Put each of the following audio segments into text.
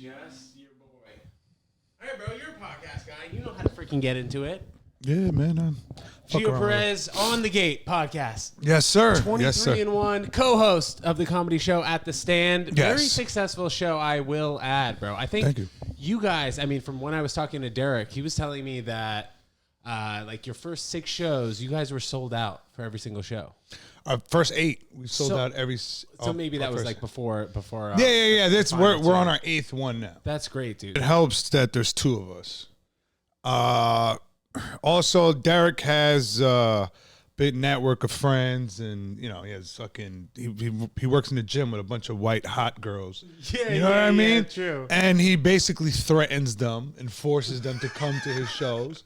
Just your boy. All right, bro, you're a podcast guy. You know how to freaking get into it. Yeah, man. Gio Perez on the Gate podcast. Yes, sir. 23-1, co-host of the comedy show At the Stand. Yes. Very successful show, I will add, bro. I think Thank you guys, I mean, from when I was talking to Derek, he was telling me that like your first 6 shows, you guys were sold out for every single show. Our first 8, we sold out every. So maybe that was like before. Yeah. That's we're on our 8th one now. That's great, dude. It helps that there's 2 of us. Also, Derek has a big network of friends, and he has fucking. He works in the gym with a bunch of white hot girls. Yeah, you know what I mean? Yeah, true. And he basically threatens them and forces them to come to his shows.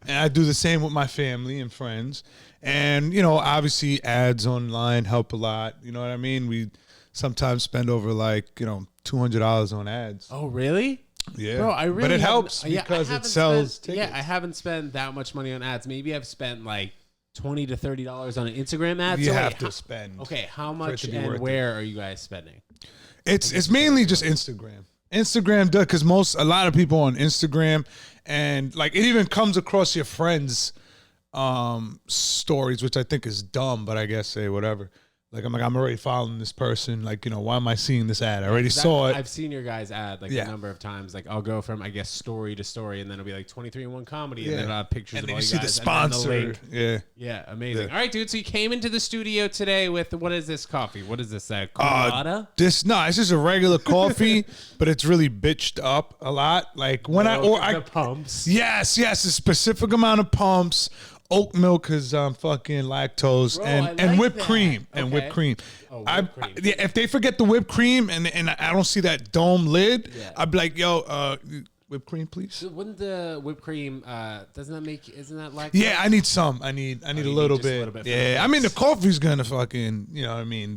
And I do the same with my family and friends. And, obviously ads online help a lot. You know what I mean? We sometimes spend over like, $200 on ads. Oh, really? Yeah. Bro, I really But it helps because it sells tickets. Yeah, I haven't spent that much money on ads. Maybe I've spent like $20 to $30 on an Instagram ad. You have to spend. Okay, how much and where are you guys spending? It's mainly just Instagram. Instagram does, because a lot of people on Instagram, and like it even comes across your friends' stories, which I think is dumb, but I guess whatever. Like I'm already following this person. Like, why am I seeing this ad? I already saw it. I've seen your guys' ad a number of times. Like I'll go from story to story, and then it'll be like 23-1 comedy, and then I'll have pictures and of then all you you see guys. the sponsor. Yeah, amazing. All right, dude. So you came into the studio today with what is this coffee? What is this? Colada? It's just a regular coffee, but it's really bitched up a lot. Like when the pumps. Yes, a specific amount of pumps. Oat milk is fucking lactose. Bro, and whipped cream whipped cream. Oh, cream. If they forget the whipped cream and I don't see that dome lid, I'd be like, yo, whipped cream, please. So wouldn't the whipped cream isn't that lactose? Yeah, I need some. I need a little bit. Yeah, I mean the coffee's gonna fucking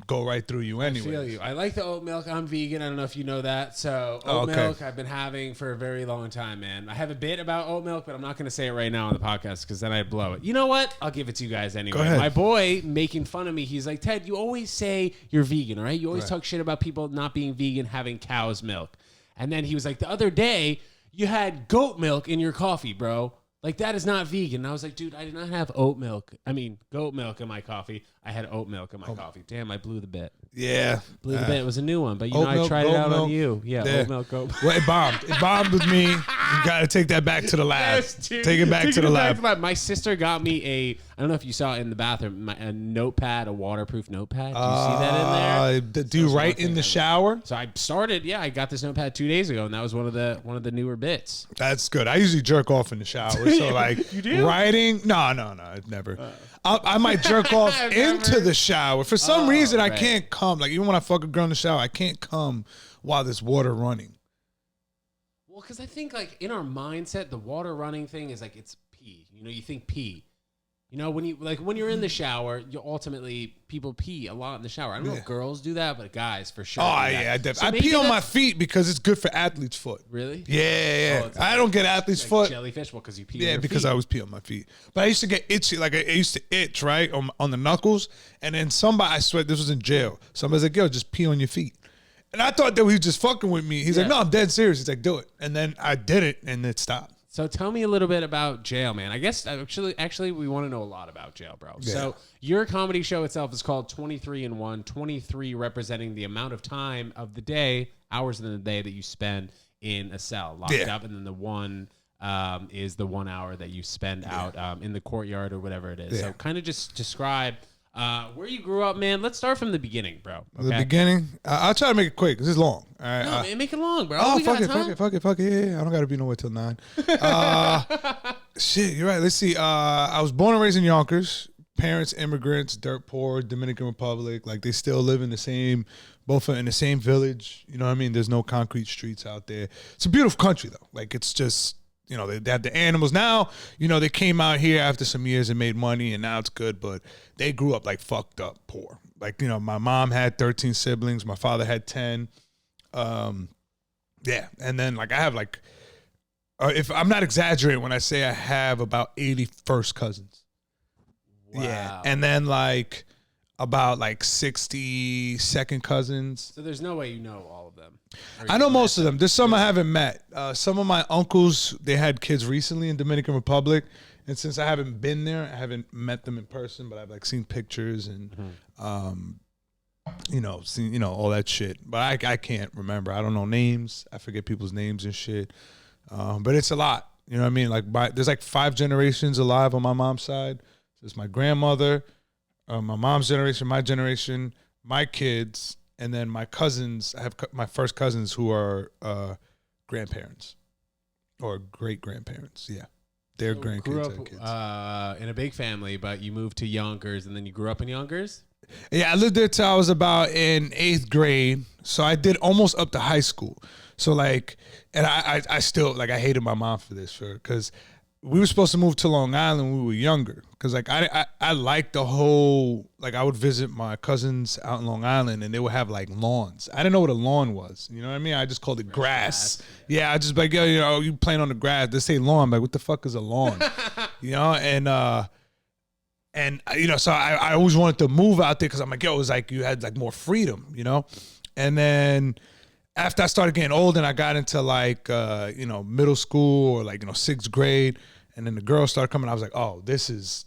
go right through you anyway. I feel you. I like the oat milk. I'm vegan. I don't know if you know that. So oat milk I've been having for a very long time, man. I have a bit about oat milk, but I'm not gonna say it right now on the podcast because then I'd blow it. You know what? I'll give it to you guys anyway. Go ahead. My boy making fun of me. He's like, Ted, you always say you're vegan, all right? You always talk shit about people not being vegan, having cow's milk. And then he was like, the other day, you had goat milk in your coffee, bro. Like, that is not vegan. And I was like, dude, I did not have goat milk in my coffee. I had oat milk in my coffee. Damn, I blew the bit. Yeah. Blew the bit. It was a new one, but I tried it out on you. Yeah, oat milk, goat milk. Well, it bombed. It bombed with me. You got to take that back to the lab. Yes, dude. Take it back to the lab. My sister got me I don't know if you saw it in the bathroom, a notepad, a waterproof notepad. Do you see that in there? Do you write in the shower? So I started, I got this notepad 2 days ago, and that was one of the newer bits. That's good. I usually jerk off in the shower. So like You do? writing, no, never. I might jerk off into the shower. For some reason, I can't come. Like even when I fuck a girl in the shower, I can't come while there's water running. Well, because I think like in our mindset, the water running thing is like it's pee. You think pee. When you're in the shower, people pee a lot in the shower. I don't know if girls do that, but guys for sure. Oh yeah, I pee on my feet because it's good for athlete's foot. Really? Yeah. I don't get athlete's foot. Jellyfish, well, because you pee. Yeah, because I always pee on my feet. But I used to get itchy, like I used to itch right on the knuckles, and then I swear this was in jail. Somebody's like, "Yo, just pee on your feet." And I thought that he was just fucking with me. He's like, "No, I'm dead serious." He's like, "Do it," and then I did it, and it stopped. So tell me a little bit about jail, man. I guess actually we want to know a lot about jail, bro. Yeah. So your comedy show itself is called 23-1, 23 representing the amount of time of the day, hours in the day that you spend in a cell, locked up, and then the one is the 1 hour that you spend out in the courtyard or whatever it is. Yeah. So kind of just describe where you grew up, man. Let's start from the beginning, bro. Okay? The beginning? I'll try to make it quick. This is long. All right. No, man, make it long, bro. Oh, fuck it. Yeah. I don't got to be nowhere till 9. Shit, you're right. Let's see. I was born and raised in Yonkers. Parents, immigrants, dirt poor, Dominican Republic. Like, they still live in both in the same village. You know what I mean? There's no concrete streets out there. It's a beautiful country, though. Like, it's just... they have the animals now. They came out here after some years and made money, and now it's good. But they grew up like fucked up, poor. Like my mom had 13 siblings, my father had 10. And then like I have like, if I'm not exaggerating when I say I have about 80 first cousins. Wow. Yeah, and then like about like 60 second cousins. So there's no way you know all of them. I know most of them. There's some I haven't met. Some of my uncles, they had kids recently in Dominican Republic. And since I haven't been there, I haven't met them in person, but I've like seen pictures and, seen, all that shit. But I can't remember. I don't know names. I forget people's names and shit. But it's a lot. You know what I mean? Like there's like 5 generations alive on my mom's side. There's my grandmother, my mom's generation, my generation, my kids, and then my cousins. I have my first cousins who are grandparents or great grandparents. Yeah, they're grandkids. Grew up in a big family, but you moved to Yonkers, and then you grew up in Yonkers. Yeah, I lived there till I was about in 8th grade. So I did almost up to high school. So like, and I still like I hated my mom for this, because we were supposed to move to Long Island when we were younger. Because like I liked the whole, like I would visit my cousins out in Long Island and they would have like lawns. I didn't know what a lawn was. You know what I mean? I just called it grass. Yeah, I just like, yo, you playing on the grass. They say lawn. I'm like, what the fuck is a lawn? So I always wanted to move out there because I'm like, it was like you had like more freedom, And then after I started getting old and I got into like, middle school or like, 6th grade, and then the girls started coming, I was like, oh, this is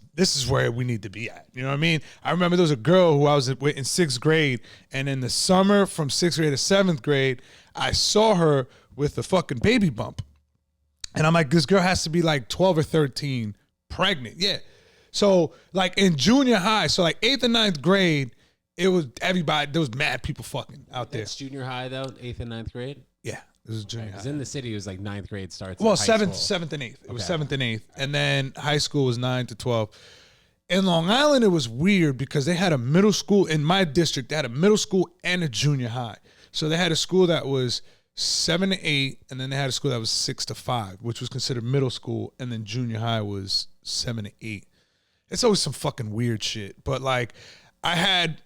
where we need to be at. You know what I mean? I remember there was a girl who I was with in 6th grade, and in the summer from 6th grade to 7th grade, I saw her with a fucking baby bump. And I'm like, this girl has to be like 12 or 13, pregnant. Yeah. So like in junior high, so like 8th and 9th grade, it was everybody, there was mad people fucking out there. It's junior high though, 8th and 9th grade? Yeah. This is junior high. Because in the city, it was like 9th grade starts. Well, 7th and 8th. It was 7th and 8th. And then high school was 9 to 12. In Long Island, it was weird because they had a middle school. In my district, they had a middle school and a junior high. So they had a school that was 7 to 8, and then they had a school that was 6 to 5, which was considered middle school, and then junior high was 7 to 8. It's always some fucking weird shit. But like, I had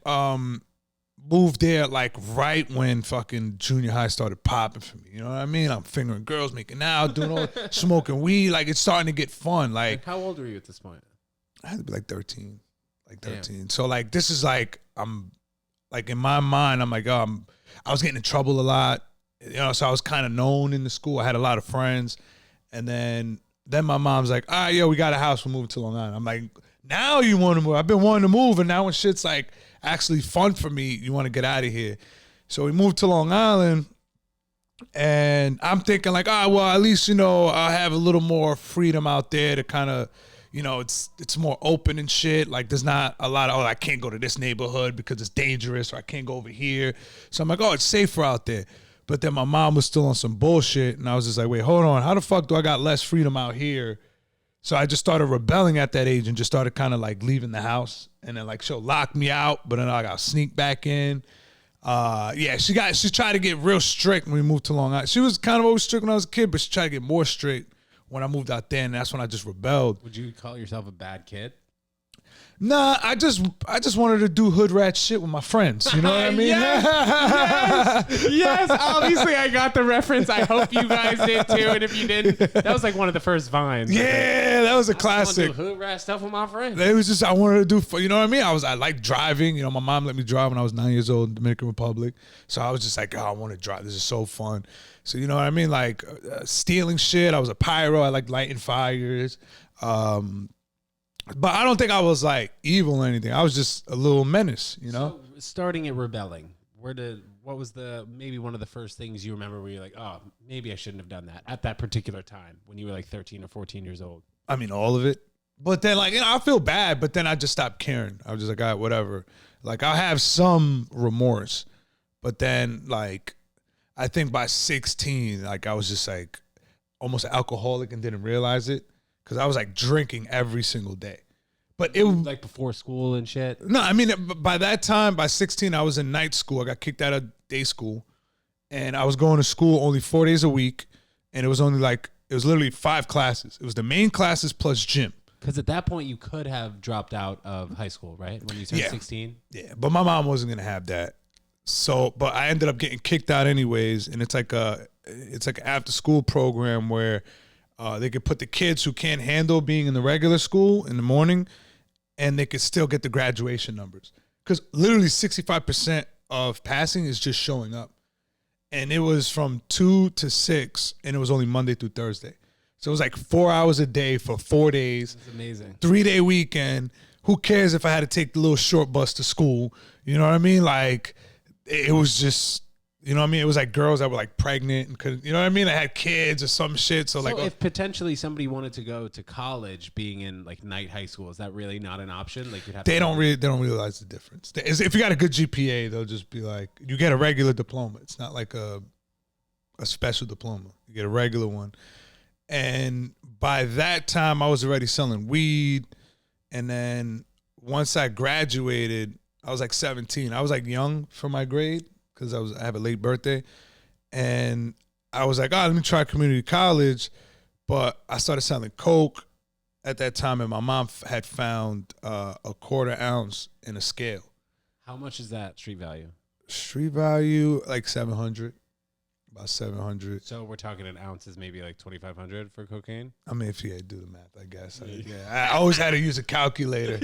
moved there like right when fucking junior high started popping for me. You know what I mean? I'm fingering girls, making out, doing all smoking weed. Like, it's starting to get fun. Like, how old were you at this point? I had to be like 13. Like 13. Damn. So like, this is like, I'm like, in my mind, I'm like, I was getting in trouble a lot. So I was kind of known in the school. I had a lot of friends. And then my mom's like, all right, yo, we got a house. We're moving to Long Island. I'm like, now you want to move? I've been wanting to move, and now when shit's like actually fun for me, you want to get out of here. So we moved to Long Island, and I'm thinking like, well, at least I'll have a little more freedom out there to kind of, it's more open and shit. Like there's not a lot of, I can't go to this neighborhood because it's dangerous, or I can't go over here. So I'm like, it's safer out there. But then my mom was still on some bullshit, and I was just like, wait, hold on, how the fuck do I got less freedom out here? So I just started rebelling at that age and just started kind of like leaving the house. And then like she'll lock me out, but then I got to sneak back in. She tried to get real strict when we moved to Long Island. She was kind of always strict when I was a kid, but she tried to get more strict when I moved out there, and that's when I just rebelled. Would you call yourself a bad kid? Nah, I just wanted to do hood rat shit with my friends. You know what I mean? Yes. Obviously, I got the reference. I hope you guys did too. And if you didn't, that was like one of the first vines. Yeah, that was a classic. I want to do hood rat stuff with my friends. It was just I wanted to do. You know what I mean? I like driving. My mom let me drive when I was 9 years old in the Dominican Republic. So I was just like, I want to drive. This is so fun. So you know what I mean? Like stealing shit. I was a pyro. I like lighting fires. But I don't think I was like evil or anything. I was just a little menace, So starting at rebelling, what was maybe one of the first things you remember where you're like, oh, maybe I shouldn't have done that at that particular time when you were like 13 or 14 years old? I mean, all of it. But then like, I feel bad, but then I just stopped caring. I was just like, all right, whatever. Like I'll have some remorse, but then like, I think by 16, like I was just like almost alcoholic and didn't realize it. Because I was like drinking every single day. But it was like before school and shit? No, I mean, by that time, by 16, I was in night school. I got kicked out of day school. And I was going to school only 4 days a week. And it was literally 5 classes. It was the main classes plus gym. Because at that point, you could have dropped out of high school, right? When you turned 16? Yeah, but my mom wasn't going to have that. So, but I ended up getting kicked out anyways. And it's like an after school program where they could put the kids who can't handle being in the regular school in the morning, and they could still get the graduation numbers. because literally 65% of passing is just showing up. And it was from 2 to 6, and it was only Monday through Thursday. So it was like 4 hours a day for 4 days. That's amazing. 3-day weekend. Who cares if I had to take the little short bus to school? You know what I mean? Like, it was just, you know what I mean? It was like girls that were like pregnant and couldn't, you know what I mean? They had kids or some shit. So like, if potentially somebody wanted to go to college, being in like night high school, is that really not an option? Like, you'd have they don't realize the difference. If you got a good GPA, they'll just be like, you get a regular diploma. It's not like a special diploma. You get a regular one. And by that time, I was already selling weed. And then once I graduated, I was like 17. I was like young for my grade because I have a late birthday. And I was like, oh, let me try community college. But I started selling coke at that time, and my mom had found a 1/4 ounce in a scale. How much is that street value? Street value, like 700. About 700. So we're talking an ounce is maybe like 2,500 for cocaine. I mean, if you do the math, I guess. I always had to use a calculator.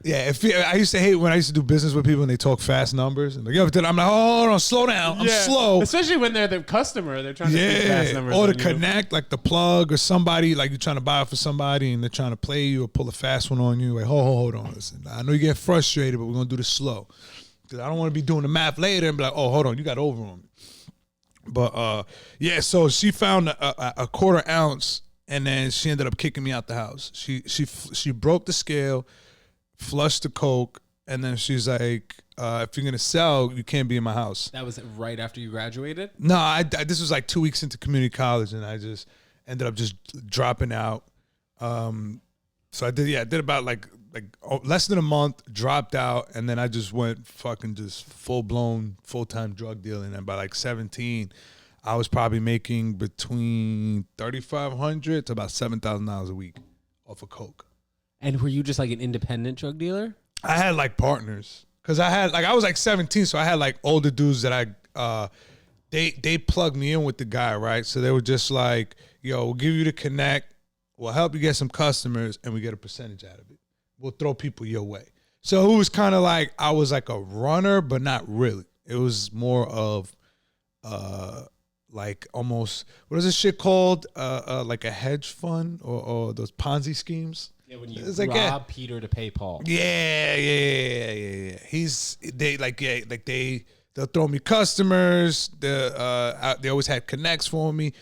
Yeah. I used to hate when I used to do business with people and they talk fast numbers. And like, yo, I'm like, hold on, slow down. I'm slow. Especially when they're the customer, they're trying to speak fast numbers. Or to connect, like the plug or somebody, like you're trying to buy it for somebody and they're trying to play you or pull a fast one on you. Like, hold on, listen. I know you get frustrated, but we're gonna do this slow because I don't want to be doing the math later and be like, oh, hold on, you got over on me. But so she found a 1/4 ounce, and then she ended up kicking me out the house. She broke the scale, flushed the coke, and then she's like, "If you're gonna sell, you can't be in my house." That was right after you graduated? No, this was like 2 weeks into community college, and I just ended up just dropping out. So I did about like less than a month, dropped out, and then I just went fucking just full-time drug dealing. And by like 17, I was probably making between $3,500 to about $7,000 a week off of coke. And were you just like an independent drug dealer? I had like partners because I was like 17, so I had like older dudes that they plugged me in with the guy, right? So they were just like, yo, we'll give you the connect, we'll help you get some customers, and we get a percentage out of it. We'll throw people your way. So it was kind of like I was like a runner, but not really. It was more of like almost, what is this shit called? Like a hedge fund or those Ponzi schemes. Yeah, when you like, rob Peter to pay Paul. Yeah. They'll throw me customers. They always had connects for me.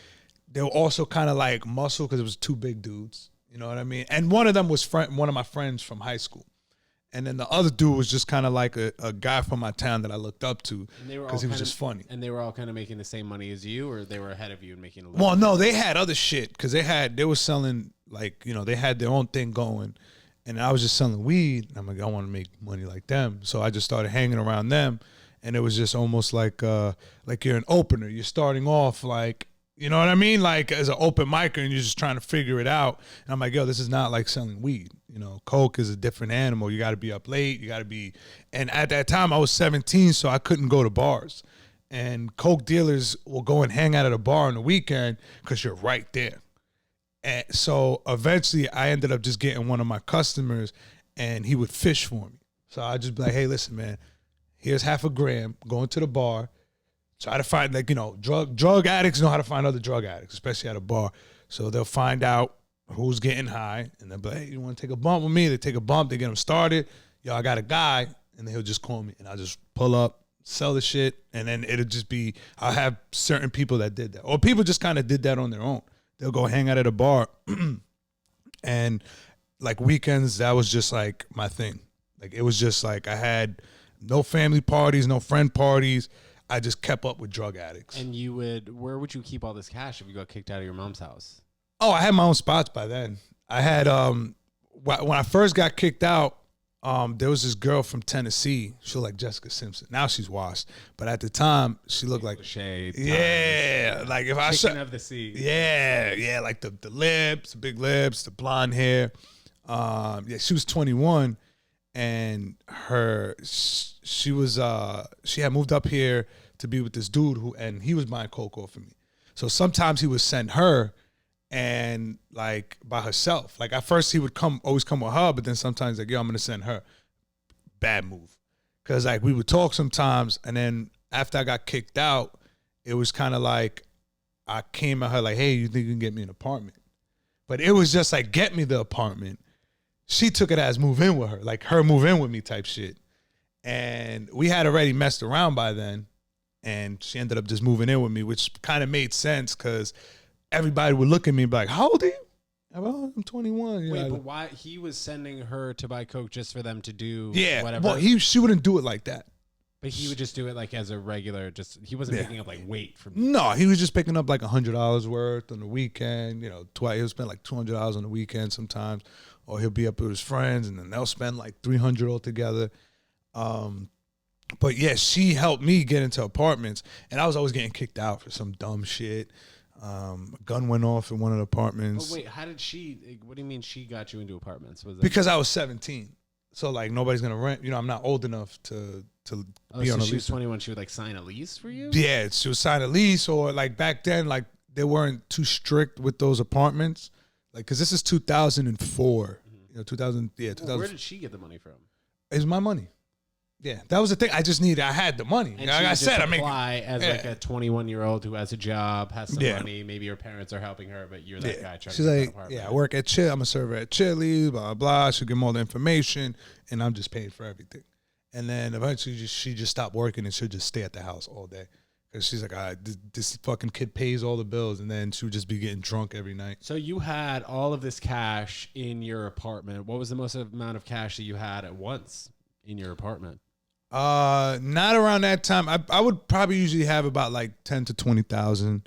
They were also kind of like muscle because it was two big dudes. You know what I mean? And one of them was one of my friends from high school. And then the other dude was just kind of like a guy from my town that I looked up to because he was just funny. And they were all kind of making the same money as you, or they were ahead of you and making a little Well, no, they had other shit because they were selling, like, you know, they had their own thing going. And I was just selling weed. And I'm like, I want to make money like them. So I just started hanging around them. And it was just almost like you're an opener. You're starting off like, you know what I mean? Like as an open micer and you're just trying to figure it out. And I'm like, yo, this is not like selling weed. You know, coke is a different animal. You got to be up late. You got to be. And at that time I was 17, so I couldn't go to bars. And coke dealers will go and hang out at a bar on the weekend because you're right there. And so eventually I ended up just getting one of my customers and he would fish for me. So I'd just be like, hey, listen, man, here's half a gram, going to the bar. Try to find, like, you know, drug addicts know how to find other drug addicts, especially at a bar. So they'll find out who's getting high, and they'll be like, hey, you want to take a bump with me? They take a bump, they get them started. Yo, I got a guy, and then he'll just call me, and I'll just pull up, sell the shit, and then it'll just be, I'll have certain people that did that. Or people just kind of did that on their own. They'll go hang out at a bar, and, like, weekends, that was just, like, my thing. Like, it was just, like, I had no family parties, no friend parties. I just kept up with drug addicts. And where would you keep all this cash if you got kicked out of your mom's house? Oh, I had my own spots by then. I had, when I first got kicked out, there was this girl from Tennessee. She looked like Jessica Simpson. Now she's washed. But at the time, she looked like, shade. Yeah. Like if I Chicken of the sea. Yeah. Like the lips, the big lips, the blonde hair. She was 21. And she had moved up here to be with this dude and he was buying coke off of me. So sometimes he would send her and like by herself. Like at first he would always come with her, but then sometimes like, yo, I'm gonna send her. bad move. Because, like, we would talk sometimes, and then after I got kicked out, it was kind of like I came at her like, hey, you think you can get me an apartment? But it was just like, get me the apartment. She took it as move in with her, like her move in with me type shit. And we had already messed around by then, and she ended up just moving in with me, which kind of made sense because everybody would look at me and be like, how old are you? Well, I'm 21. Wait, but why he was sending her to buy coke just for them to do whatever? Well, she wouldn't do it like that. But he would just do it like as a regular, he wasn't picking up like weight from No, he was just picking up like $100 worth on the weekend. You know, he'll spend like $200 on the weekend sometimes, or he'll be up with his friends and then they'll spend like $300 altogether. But yeah, she helped me get into apartments, and I was always getting kicked out for some dumb shit. A gun went off in one of the apartments. Oh wait, how did she? What do you mean she got you into apartments? Was that because I was 17, so like nobody's gonna rent. You know, I'm not old enough to be on a lease. She was 21. She would like sign a lease for you. Yeah, she would sign a lease, or like back then, like they weren't too strict with those apartments. Like, cause this is 2004. Mm-hmm. You know, 2000. Yeah, 2000. Where did she get the money from? It's my money. Yeah, that was the thing. I had the money. And like I said, I mean, as like a 21-year-old who has a job, has some money. Maybe her parents are helping her, but you're that guy trying She's to get like, an apartment. I work at Chill. I'm a server at Chili's. Blah blah. She'll give me all the information, and I'm just paying for everything. And then eventually, she just stopped working, and she'll just stay at the house all day. Because she's like, this fucking kid pays all the bills, and then she would just be getting drunk every night. So you had all of this cash in your apartment. What was the most amount of cash that you had at once in your apartment? Not around that time. I would probably usually have about like 10 to 20,000.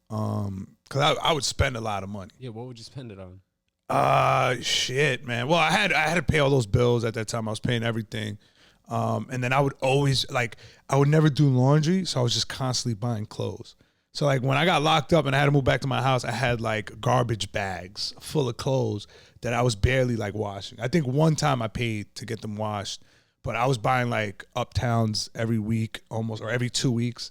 Cause I would spend a lot of money. Yeah, what would you spend it on? Shit, man. Well, I had to pay all those bills at that time. I was paying everything. And then I would always I would never do laundry, so I was just constantly buying clothes. So like when I got locked up and I had to move back to my house, I had like garbage bags full of clothes that I was barely like washing. I think one time I paid to get them washed. But I was buying like Uptowns every week almost, or every 2 weeks,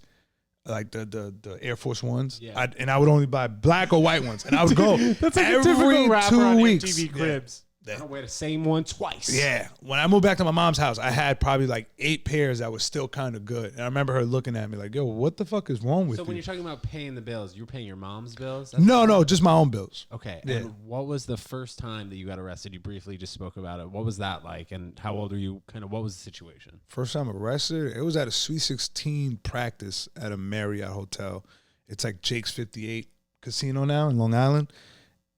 like the Air Force Ones. Yeah. And I would only buy black or white ones. And I would go That's like every a 2 weeks. MTV Cribs. I don't wear the same one twice. Yeah. When I moved back to my mom's house, I had probably like 8 pairs that were still kind of good. And I remember her looking at me like, yo, what the fuck is wrong with you? So when you're talking about paying the bills, you were paying your mom's bills? No, just my own bills. Okay. Yeah. And what was the first time that you got arrested? You briefly just spoke about it. What was that like? And how old were you? Kind of what was the situation? First time arrested? It was at a Sweet 16 practice at a Marriott hotel. It's like Jake's 58 Casino now in Long Island.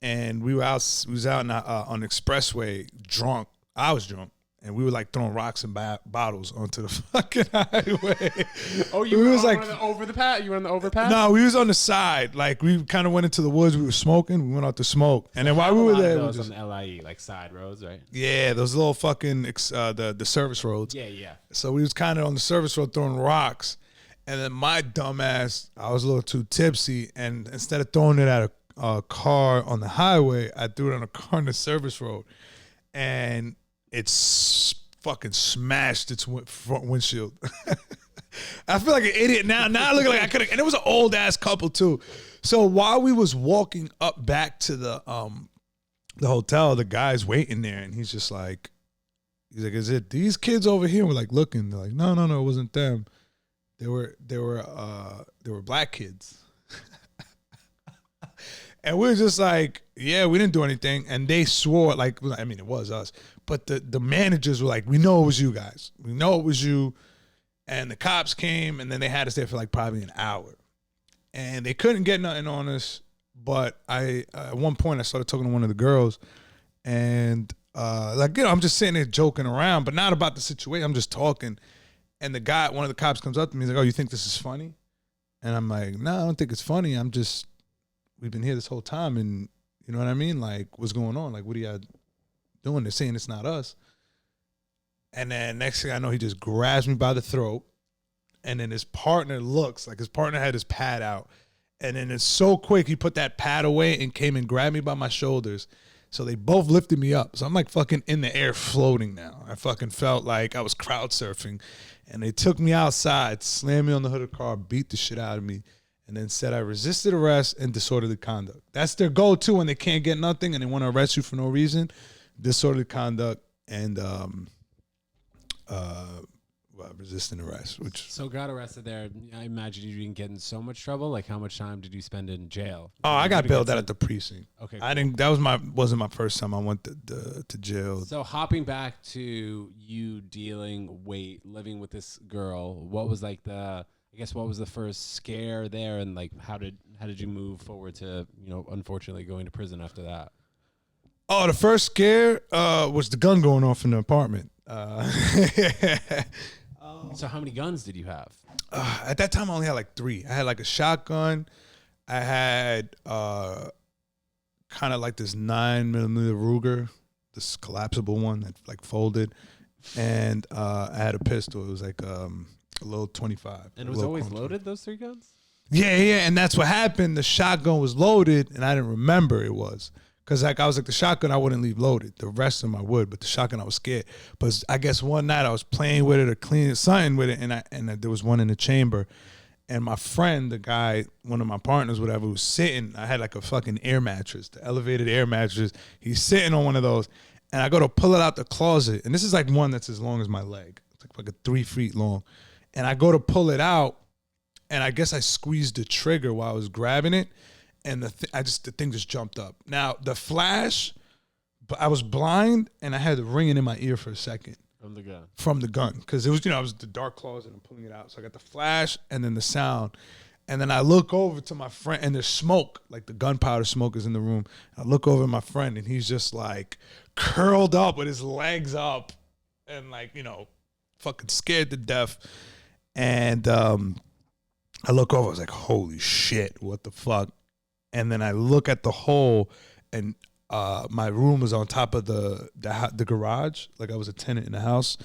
And we was out on the expressway drunk. I was drunk. And we were like throwing rocks and bottles onto the fucking highway. Oh, you were on the overpass? You were on the overpass? No, we was on the side. Like we kind of went into the woods. We were smoking. We went out to smoke. And then while we were there, those on the LIE, like side roads, right? Yeah, those little fucking the service roads. Yeah. So we was kind of on the service road throwing rocks. And then my dumb ass, I was a little too tipsy. And instead of throwing it at a car on the highway, I threw it on a car on the service road, and it's fucking smashed its front windshield. I feel like an idiot now. Now I look like I could have, and it was an old ass couple too. So while we was walking up back to the hotel, the guy's waiting there, and he's like, is it these kids over here? We're like looking, they're like, no, it wasn't them. They were black kids. And we were just like, yeah, we didn't do anything. And they swore, like, I mean, it was us. But the managers were like, we know it was you guys. We know it was you. And the cops came, and then they had us there for like probably an hour. And they couldn't get nothing on us. But at one point, I started talking to one of the girls. And, I'm just sitting there joking around, but not about the situation. I'm just talking. And one of the cops comes up to me. He's like, oh, you think this is funny? And I'm like, no, I don't think it's funny. We've been here this whole time, and you know what I mean? Like, what's going on? Like, what are y'all doing? They're saying it's not us. And then next thing I know, he just grabs me by the throat, and then his partner looks like his partner had his pad out. And then it's so quick, he put that pad away and came and grabbed me by my shoulders. So they both lifted me up. So I'm like fucking in the air floating now. I fucking felt like I was crowd surfing. And they took me outside, slammed me on the hood of the car, beat the shit out of me. And then said I resisted arrest and disorderly conduct. That's their go-to when they can't get nothing and they want to arrest you for no reason. Disorderly conduct. And resisting arrest. Which So got arrested there. I imagine you didn't get in so much trouble. Like, how much time did you spend in jail? I got bailed out at the precinct. Okay, I cool. didn't. That wasn't my first time I went to jail. So hopping back to you living with this girl, what was like what was the first scare there, and like how did you move forward to unfortunately going to prison after that? Oh, the first scare was the gun going off in the apartment. So how many guns did you have? At that time, I only had like 3. I had like a shotgun. I had kind of like this 9mm Ruger, this collapsible one that like folded, and I had a pistol. It was like a little 25. And it was always loaded, those 3 guns? Yeah, and that's what happened. The shotgun was loaded, and I didn't remember it was. Because like I was like, the shotgun I wouldn't leave loaded. The rest of them I would, but the shotgun I was scared. But I guess one night I was playing with it or cleaning something with it, and there was one in the chamber. And my friend, the guy, one of my partners, whatever, was sitting. I had like a fucking air mattress, the elevated air mattress. He's sitting on one of those, and I go to pull it out the closet. And this is like one that's as long as my leg. It's like a 3 feet long. And I go to pull it out, and I guess I squeezed the trigger while I was grabbing it. And the thing just jumped up. Now the flash, but I was blind and I had the ringing in my ear for a second from the gun because it was I was the dark closet and I'm pulling it out. So I got the flash and then the sound, and then I look over to my friend and there's smoke, like the gunpowder smoke is in the room. I look over at my friend and he's just like curled up with his legs up and like fucking scared to death. And I look over, I was like, holy shit, what the fuck? And then I look at the hole, and my room was on top of the garage. Like I was a tenant in the house,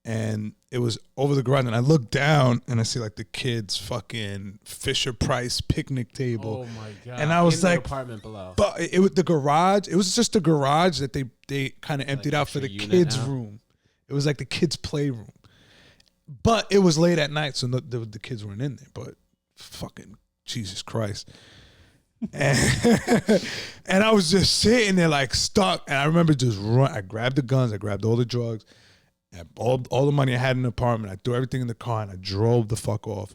and it was over the garage. And I look down, and I see like the kids' fucking Fisher Price picnic table. Oh my god! And I was like, apartment below. But it was the garage. It was just a garage that they kind of emptied out for the kids' room. It was like the kids' playroom. But it was late at night, so the kids weren't in there. But fucking Jesus Christ. And I was just sitting there like stuck, and I remember just I grabbed the guns, I grabbed all the drugs, all the money I had in the apartment, I threw everything in the car, and I drove the fuck off.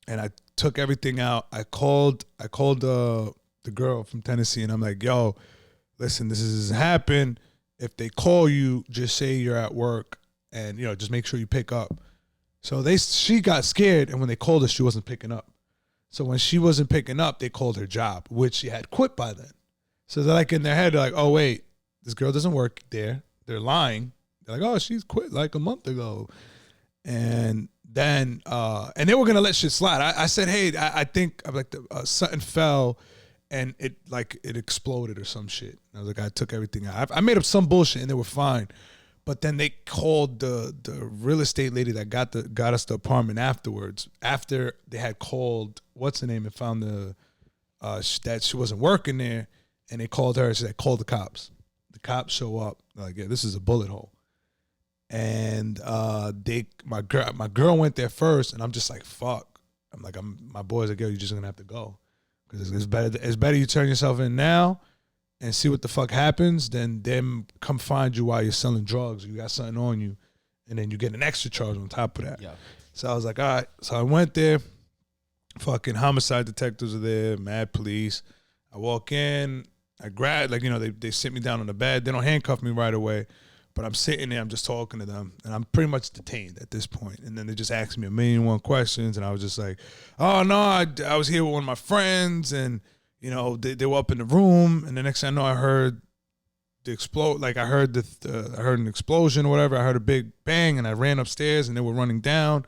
And I took everything out. I called the girl from Tennessee, and I'm like, yo, listen, this has happened. If they call you, just say you're at work, and just make sure you pick up. So she got scared, and when they called her, she wasn't picking up. So when she wasn't picking up, they called her job, which she had quit by then. So they're like in their head, they're like, oh, wait, this girl doesn't work there. They're lying. They're like, oh, she's quit like a month ago. And then, and they were going to let shit slide. I said, hey, I think like something fell and it exploded or some shit. I was like, I took everything out. I made up some bullshit and they were fine. But then they called the real estate lady that got us the apartment afterwards. After they had called, what's her name, and found that she wasn't working there, and they called her and said, call the cops. The cops show up, like, yeah, this is a bullet hole. And my girl went there first, and I'm just like, fuck. I'm like, my boys like, yo, you're just gonna have to go, because it's better you turn yourself in now and see what the fuck happens than them come find you while you're selling drugs or you got something on you, and then you get an extra charge on top of that. Yeah. So I was like, all right. So I went there. Fucking homicide detectives are there, mad police. I walk in. I grab, they sit me down on the bed. They don't handcuff me right away, but I'm sitting there. I'm just talking to them, and I'm pretty much detained at this point. And then they just asked me 1,000,001 questions, and I was just like, oh, no, I was here with one of my friends, and they were up in the room, and the next thing I know, I heard the explode. Like I heard I heard an explosion or whatever. I heard a big bang, and I ran upstairs, and they were running down,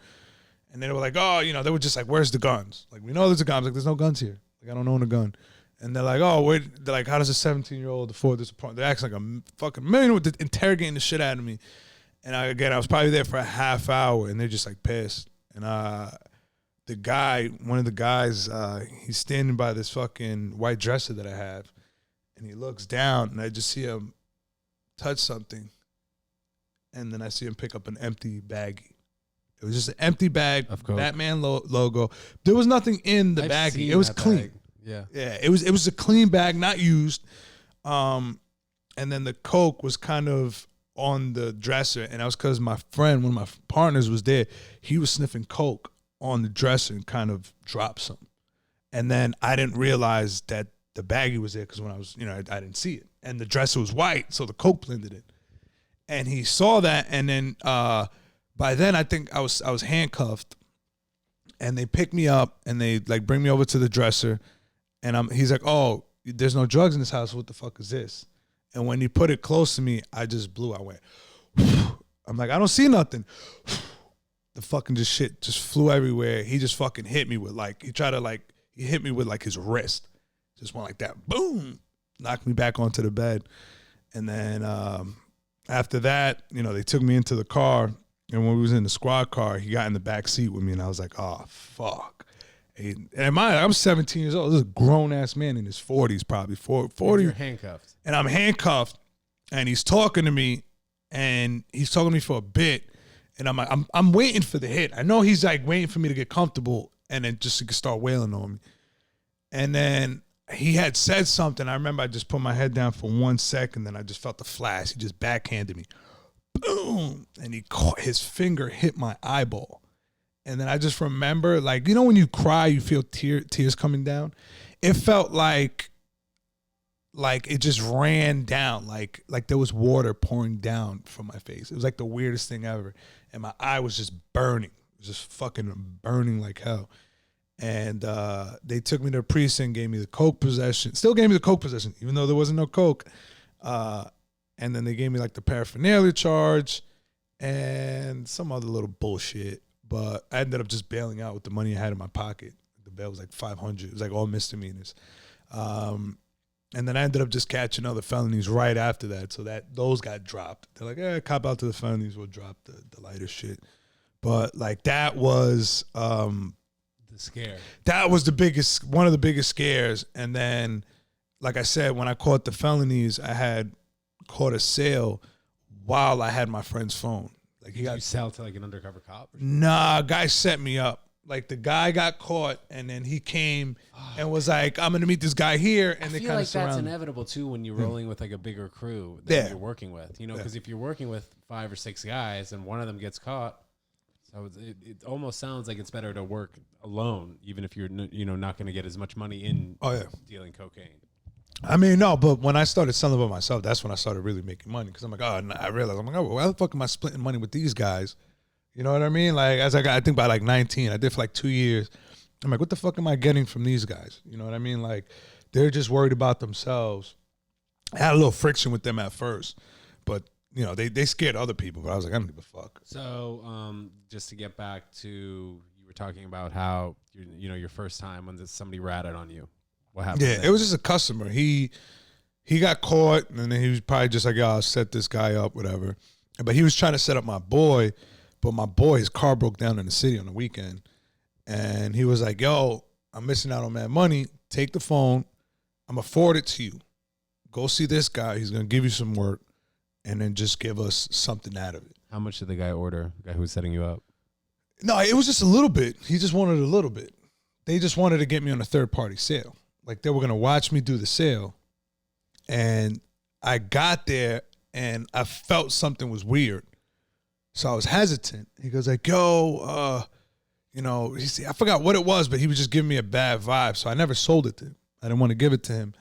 and they were like, oh, they were just like, where's the guns? Like, we know there's a gun. I was like, there's no guns here. Like, I don't own a gun. And they're like, oh, wait. They're like, how does a 17-year-old afford this apartment? They're acting like a fucking million, interrogating the shit out of me. And I was probably there for a half hour, and they're just like pissed. And one of the guys, he's standing by this fucking white dresser that I have, and he looks down, and I just see him touch something, and then I see him pick up an empty baggie. It was just an empty bag, Batman logo. There was nothing in the baggie. It was clean. Bag. Yeah. It was a clean bag, not used. And then the coke was kind of on the dresser, and that was because my friend, one of my partners, was there. He was sniffing coke on the dresser and kind of dropped some. And then I didn't realize that the baggie was there because when I was, I didn't see it. And the dresser was white, so the coke blended in. And he saw that, and then by then I think I was handcuffed, and they picked me up and they like bring me over to the dresser, and he's like, "Oh, there's no drugs in this house. What the fuck is this?" And when he put it close to me, I just blew. I went, I'm like, I don't see nothing. The fucking shit just flew everywhere. He just fucking hit me with he hit me with like his wrist. Just went like that. Boom. Knocked me back onto the bed. And then after that, they took me into the car. And when we was in the squad car, he got in the back seat with me. And I was like, oh, fuck. And I'm 17 years old. This is a grown-ass man in his 40s, probably 40. You're handcuffed. And I'm handcuffed, and he's talking to me, and he's talking to me for a bit. And I'm like, I'm waiting for the hit. I know he's like waiting for me to get comfortable, and then just to start wailing on me. And then he had said something. I remember I just put my head down for 1 second, then I just felt the flash. He just backhanded me. Boom. And his finger hit my eyeball. And then I just remember, like, when you cry, you feel tears coming down. It felt like it just ran down, like there was water pouring down from my face. It was like the weirdest thing ever. And my eye was just burning. It was just fucking burning like hell. And they took me to the precinct, gave me the coke possession. Still gave me the coke possession, even though there wasn't no coke. And then they gave me like the paraphernalia charge and some other little bullshit. But I ended up just bailing out with the money I had in my pocket. The bail was like $500. It was like all misdemeanors. And then I ended up just catching other felonies right after that. So those got dropped. They're like, cop out to the felonies, we'll drop the lighter shit. But like that was the scare. That was one of the biggest scares. And then, like I said, when I caught the felonies, I had caught a sale while I had my friend's phone. Like Did you sell to like an undercover cop? Nah, guy set me up. Like the guy got caught, and then he came and was like, "I'm gonna meet this guy here," and they kind of surrounded. That's inevitable too when you're rolling with like a bigger crew that you're working with. Because if you're working with 5 or 6 guys and one of them gets caught, so it almost sounds like it's better to work alone, even if you're not going to get as much money in dealing cocaine. I mean, no, but when I started selling by myself, that's when I started really making money. Because I'm like, I realized, why the fuck am I splitting money with these guys? You know what I mean? Like, I think by like 19, I did for like 2 years. I'm like, what the fuck am I getting from these guys? You know what I mean? Like, they're just worried about themselves. I had a little friction with them at first, but they scared other people. But I was like, I don't give a fuck. So, just to get back to, you were talking about how your first time when somebody ratted on you. What happened? Yeah, it was just a customer. He got caught, and then he was probably just like, I'll set this guy up, whatever. But he was trying to set up my boy, but my boy, his car broke down in the city on the weekend. And he was like, yo, I'm missing out on that money. Take the phone. I'm going to forward it to you. Go see this guy. He's going to give you some work, and then just give us something out of it. How much did the guy order, the guy who was setting you up? No, it was just a little bit. He just wanted a little bit. They just wanted to get me on a third-party sale. Like, they were going to watch me do the sale. And I got there, and I felt something was weird. So I was hesitant. He goes like, yo, I forgot what it was, but he was just giving me a bad vibe. So I never sold it to him. I didn't want to give it to him.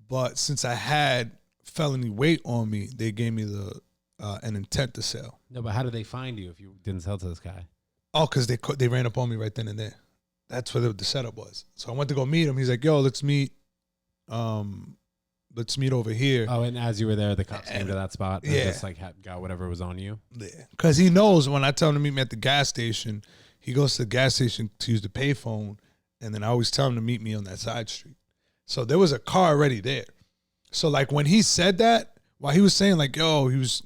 But since I had felony weight on me, they gave me an intent to sell. No, but how did they find you if you didn't sell to this guy? Oh, because they ran up on me right then and there. That's what the setup was. So I went to go meet him. He's like, yo, let's meet over here. Oh, and as you were there, the cops came to that spot and just like got whatever was on you? Yeah. Because he knows when I tell him to meet me at the gas station, he goes to the gas station to use the payphone, and then I always tell him to meet me on that side street. So there was a car already there. So like when he said that, while he was saying like, yo, he was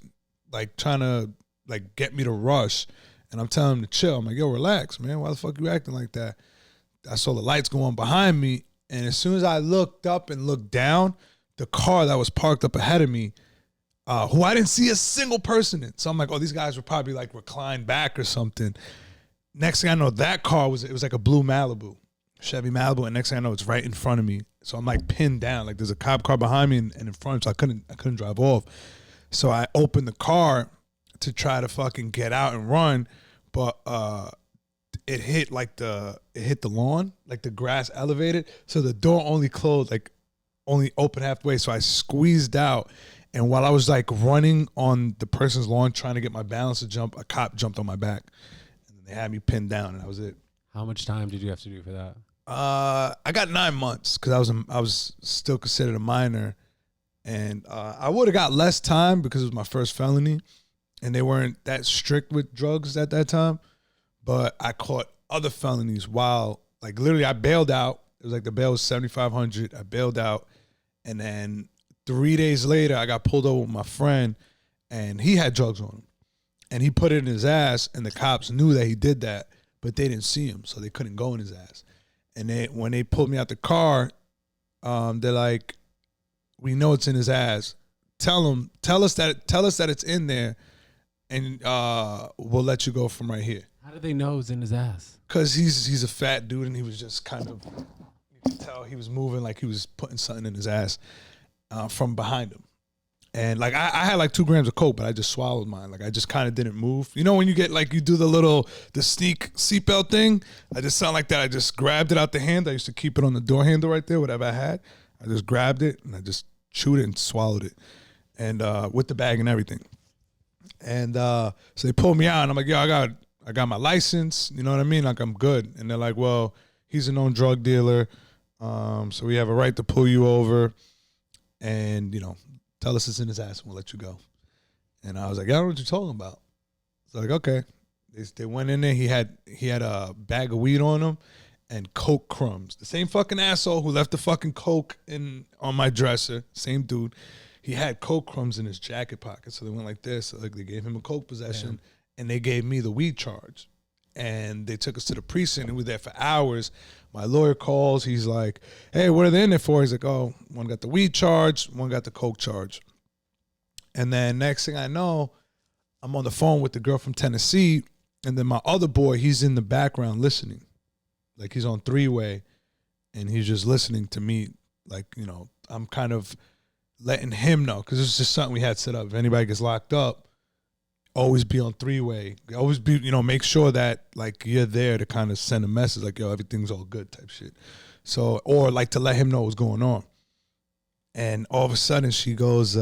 like trying to like get me to rush, and I'm telling him to chill. I'm like, yo, relax, man. Why the fuck you acting like that? I saw the lights go on behind me, and as soon as I looked up and looked down, the car that was parked up ahead of me, who I didn't see a single person in. So I'm like, oh, these guys were probably like reclined back or something. Next thing I know, that car was like a blue Malibu, Chevy Malibu, and next thing I know, it's right in front of me. So I'm like pinned down, like there's a cop car behind me and in front, so I couldn't drive off. So I opened the car to try to fucking get out and run, but it hit the lawn, like the grass elevated, so the door only closed, like only open halfway. So I squeezed out, and while I was like running on the person's lawn trying to get my balance to jump, a cop jumped on my back, and they had me pinned down, and that was it. How much time did you have to do for that? I got 9 months because I was still considered a minor, and I would have got less time because it was my first felony, and they weren't that strict with drugs at that time. But I caught other felonies while, like, literally I bailed out. It was like the bail was $7,500. I bailed out, and then 3 days later I got pulled over with my friend, and he had drugs on him, and he put it in his ass, and the cops knew that he did that, but they didn't see him, so they couldn't go in his ass. And when they pulled me out the car, they're like, "We know it's in his ass. Tell us that it's in there, and we'll let you go from right here." How did they know it's in his ass? Because he's a fat dude, and he was just kind of, you could tell he was moving like he was putting something in his ass from behind him. And like I had like 2 grams of coke, but I just swallowed mine. Like I just kind of didn't move. You know when you get like you do the sneak seatbelt thing? I just sound like that. I just grabbed it out the hand. I used to keep it on the door handle right there, whatever I had. I just grabbed it and I just chewed it and swallowed it, and with the bag and everything. And so they pulled me out, and I'm like, "Yo, I got my license. You know what I mean? Like I'm good." And they're like, "Well, he's a known drug dealer, so we have a right to pull you over, and tell us it's in his ass and we'll let you go." And I was like, "I don't know what you're talking about." So like, okay. They went in there. He had a bag of weed on him and coke crumbs. The same fucking asshole who left the fucking coke on my dresser, same dude. He had coke crumbs in his jacket pocket. So they went like this. So like they gave him a coke possession. Damn. And they gave me the weed charge. And they took us to the precinct, and we were there for hours. My lawyer calls. He's like, "Hey, what are they in there for?" He's like, "Oh, one got the weed charge, one got the coke charge." And then next thing I know, I'm on the phone with the girl from Tennessee, and then my other boy, he's in the background listening. Like he's on 3-way, and he's just listening to me. Like, I'm kind of letting him know, because it's just something we had set up. If anybody gets locked up, always be on 3-way. Always be, make sure that like you're there to kind of send a message like, "Yo, everything's all good" type shit. So, or like to let him know what's going on. And all of a sudden she goes,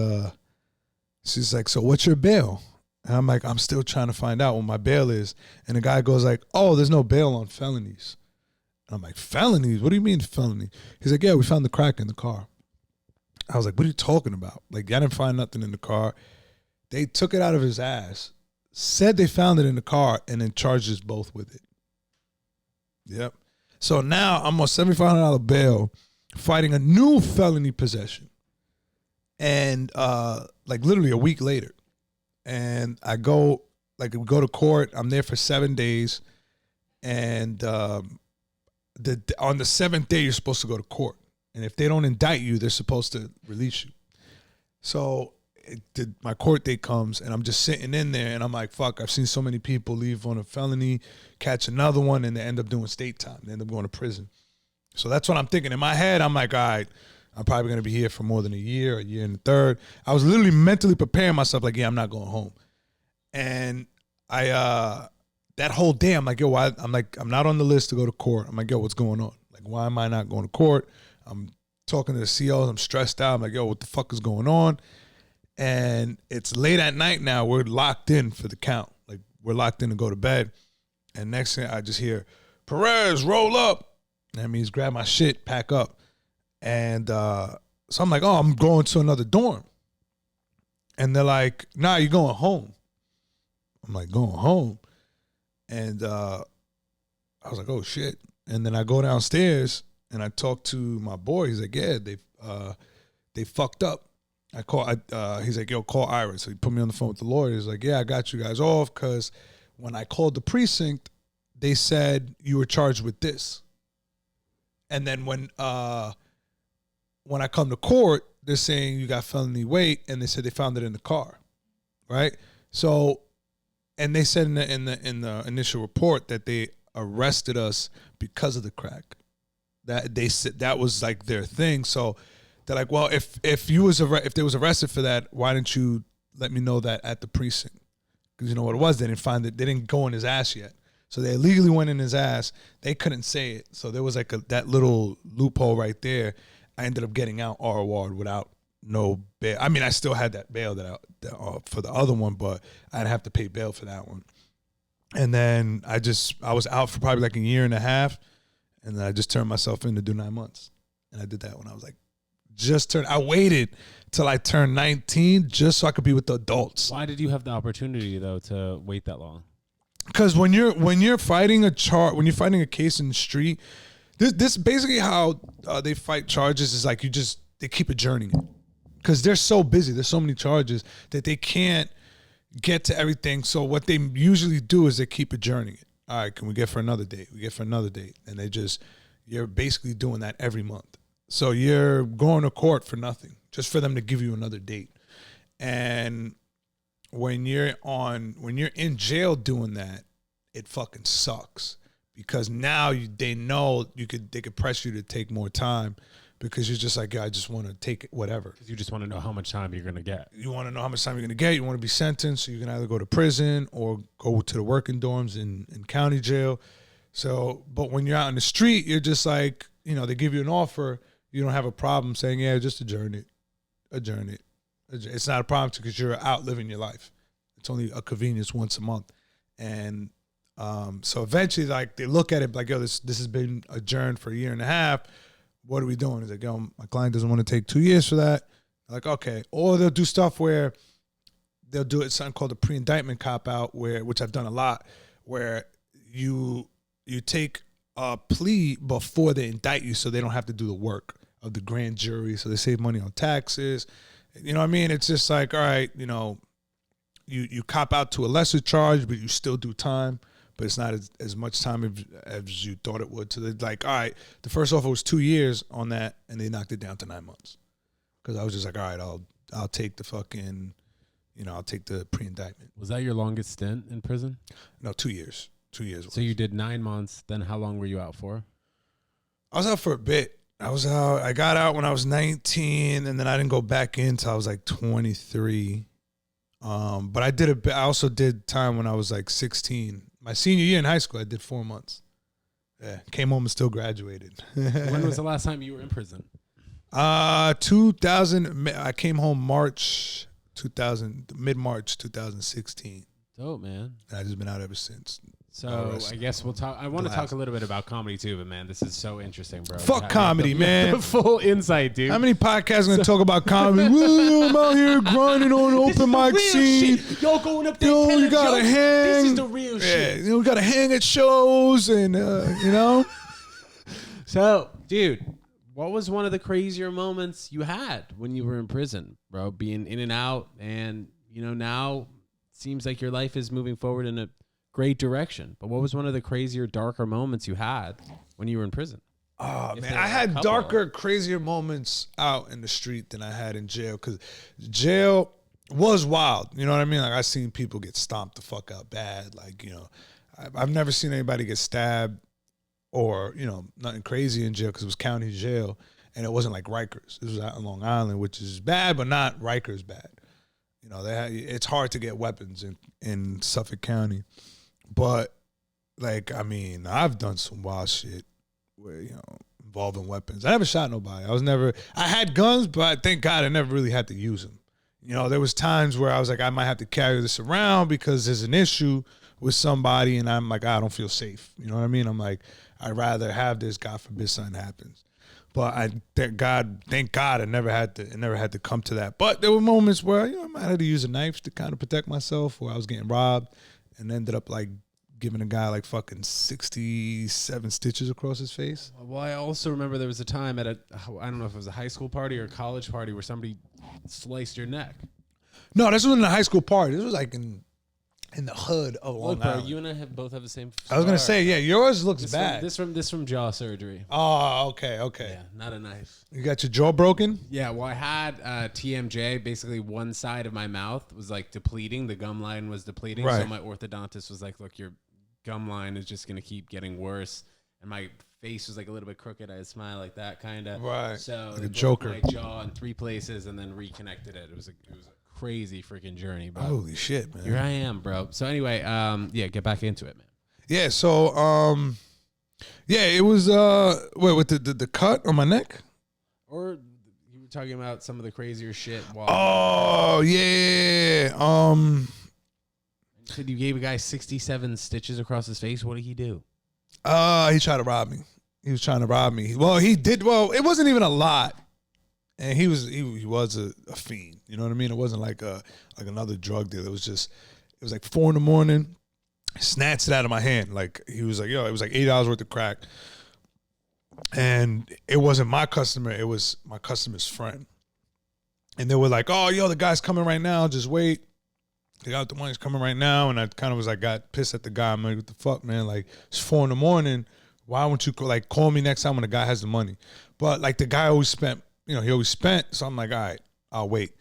she's like, "So what's your bail?" And I'm like, "I'm still trying to find out what my bail is." And the guy goes like, "Oh, there's no bail on felonies." And I'm like, "Felonies? What do you mean felony?" He's like, "Yeah, we found the crack in the car." I was like, "What are you talking about? Like, I didn't find nothing in the car." They took it out of his ass, said they found it in the car, and then charged us both with it. Yep. So now I'm on $7,500 bail, fighting a new felony possession. And like literally a week later. And we go to court. I'm there for 7 days. And on the 7th day, you're supposed to go to court. And if they don't indict you, they're supposed to release you. So my court date comes, and I'm just sitting in there, and I'm like, fuck, I've seen so many people leave on a felony, catch another one, and they end up doing state time. They end up going to prison. So that's what I'm thinking. In my head, I'm like, all right, I'm probably going to be here for more than a year and a third. I was literally mentally preparing myself like, yeah, I'm not going home. And that whole day, I'm like, yo, why? I'm not on the list to go to court. I'm like, yo, what's going on? Like, why am I not going to court? I'm talking to the COs. I'm stressed out. I'm like, yo, what the fuck is going on? And it's late at night now. We're locked in for the count. Like, we're locked in to go to bed. And next thing I just hear, "Perez, roll up." That means grab my shit, pack up. And so I'm like, oh, I'm going to another dorm. And they're like, nah, you're going home. I'm like, going home? And I was like, oh, shit. And then I go downstairs, and I talk to my boy. He's like, yeah, they fucked up. He's like, yo, call Iris. So he put me on the phone with the lawyer. He's like, yeah, I got you guys off because when I called the precinct, they said you were charged with this. And then when I come to court, they're saying you got felony weight, and they said they found it in the car, right? So, and they said in the initial report that they arrested us because of the crack. That they said that was like their thing. So they're like, well, if they was arrested for that, why didn't you let me know that at the precinct. Because you know what it was? They didn't find it. They didn't go in his ass yet. So they illegally went in his ass. They couldn't say it. So there was like that little loophole right there. I ended up getting out ROR without no bail. I mean, I still had that bail for the other one, but I'd have to pay bail for that one. And then I was out for probably like a year and a half. And then I just turned myself in to do 9 months. And I did that when I was like, I waited till I turned 19 just so I could be with the adults. Why did you have the opportunity though to wait that long? Because when you're fighting a case in the street, this basically how they fight charges is like they keep adjourning it. Because they're so busy, there's so many charges that they can't get to everything. So what they usually do is they keep adjourning it. All right, can we get for another date? We get for another date. And you're basically doing that every month. So you're going to court for nothing, just for them to give you another date. And when you're in jail doing that, it fucking sucks. Because now they know they could press you to take more time. Because you're just like, yeah, I just want to take it, whatever. Because you just want to know how much time you're going to get. You want to know how much time you're going to get. You want to be sentenced. So you can either go to prison or go to the working dorms in county jail. So, but when you're out in the street, you're just like, they give you an offer. You don't have a problem saying, yeah, just adjourn it. Adjourn it. It's not a problem because you're out living your life. It's only a convenience once a month. And so eventually, like, they look at it like, yo, this has been adjourned for a year and a half. What are we doing? He's like, yo, my client doesn't want to take 2 years for that. I'm like, okay. Or they'll do stuff where they'll do it something called a pre-indictment cop-out, which I've done a lot, where you take a plea before they indict you so they don't have to do the work of the grand jury, so they save money on taxes. You know what I mean? It's just like, all right, you cop out to a lesser charge, but you still do time. But it's not as much time as you thought it would. So they're like, all right, the first offer was 2 years on that, and they knocked it down to 9 months. Because I was just like, all right, I'll take the fucking, I'll take the pre-indictment. Was that your longest stint in prison? No, 2 years. 2 years. So you did 9 months. Then how long were you out for? I was out for a bit. I got out when I was 19, and then I didn't go back in until I was like 23. But I also did time when I was like 16. My senior year in high school, I did 4 months. Yeah, came home and still graduated. When was the last time you were in prison? 2000. I came home mid-March 2016. Dope, man. And I've just been out ever since. So I guess we'll talk. I want to talk a little bit about comedy too, but man, this is so interesting, bro. Fuck comedy, man. The full insight, dude. How many podcasts are going to talk about comedy? Woo, I'm out here grinding on the open mic scene. Y'all going up there. Yo, you got to hang. This is the real shit. We got to hang at shows and, So, dude, what was one of the crazier moments you had when you were in prison, bro? Being in and out, and, now it seems like your life is moving forward in a great direction. But what was one of the crazier, darker moments you had when you were in prison? Oh, man, I had darker, crazier moments out in the street than I had in jail, because jail was wild. You know what I mean? Like, I seen people get stomped the fuck out bad. Like, I've never seen anybody get stabbed or, nothing crazy in jail, because it was county jail, and it wasn't like Rikers. It was out on Long Island, which is bad, but not Rikers bad. It's hard to get weapons in Suffolk County. But, like, I mean, I've done some wild shit where, involving weapons. I never shot nobody. I had guns, but thank God I never really had to use them. There was times where I was like, I might have to carry this around because there's an issue with somebody, and I'm like, I don't feel safe. You know what I mean? I'm like, I'd rather have this, God forbid something happens. But thank God, it never had to come to that. But there were moments where, I might have to use a knife to kind of protect myself, where I was getting robbed, and ended up like giving a guy like fucking 67 stitches across his face. Well, I also remember there was a time at I don't know if it was a high school party or a college party, where somebody sliced your neck. No, this wasn't a high school party. This was like in the hood of Long Island. You and I both have the same scar. I was gonna say, yeah, yours looks bad. This from jaw surgery. Oh, okay. Yeah, not a knife. You got your jaw broken? Yeah, well, I had TMJ. Basically, one side of my mouth was like depleting. The gum line was depleting. Right. So my orthodontist was like, look, your gum line is just gonna keep getting worse. And my face was like a little bit crooked. I had a smile like that, kind of. Right. So like they a Joker. broke my jaw in 3 places and then reconnected it. It was a crazy freaking journey, bro. Holy shit, man. Here I am, bro. So anyway, yeah, get back into it, man. Yeah, so yeah, it was with the cut on my neck. Or you were talking about some of the crazier shit. Oh yeah. You said you gave a guy 67 stitches across his face. What did he do? He tried to rob me. He was trying to rob me. Well, he did. Well, it wasn't even a lot, and he was a fiend. You know what I mean? It wasn't like another drug deal. It was like 4 a.m. Snatched it out of my hand. Like he was like, yo, it was like $8 worth of crack, and it wasn't my customer. It was my customer's friend, and they were like, oh, yo, the guy's coming right now. Just wait. They got the money's coming right now, and I kind of was like, got pissed at the guy. I'm like, what the fuck, man? Like, it's 4 a.m. Why won't you call me next time when the guy has the money? But like the guy always spent, he always spent. So I'm like, all right, I'll wait.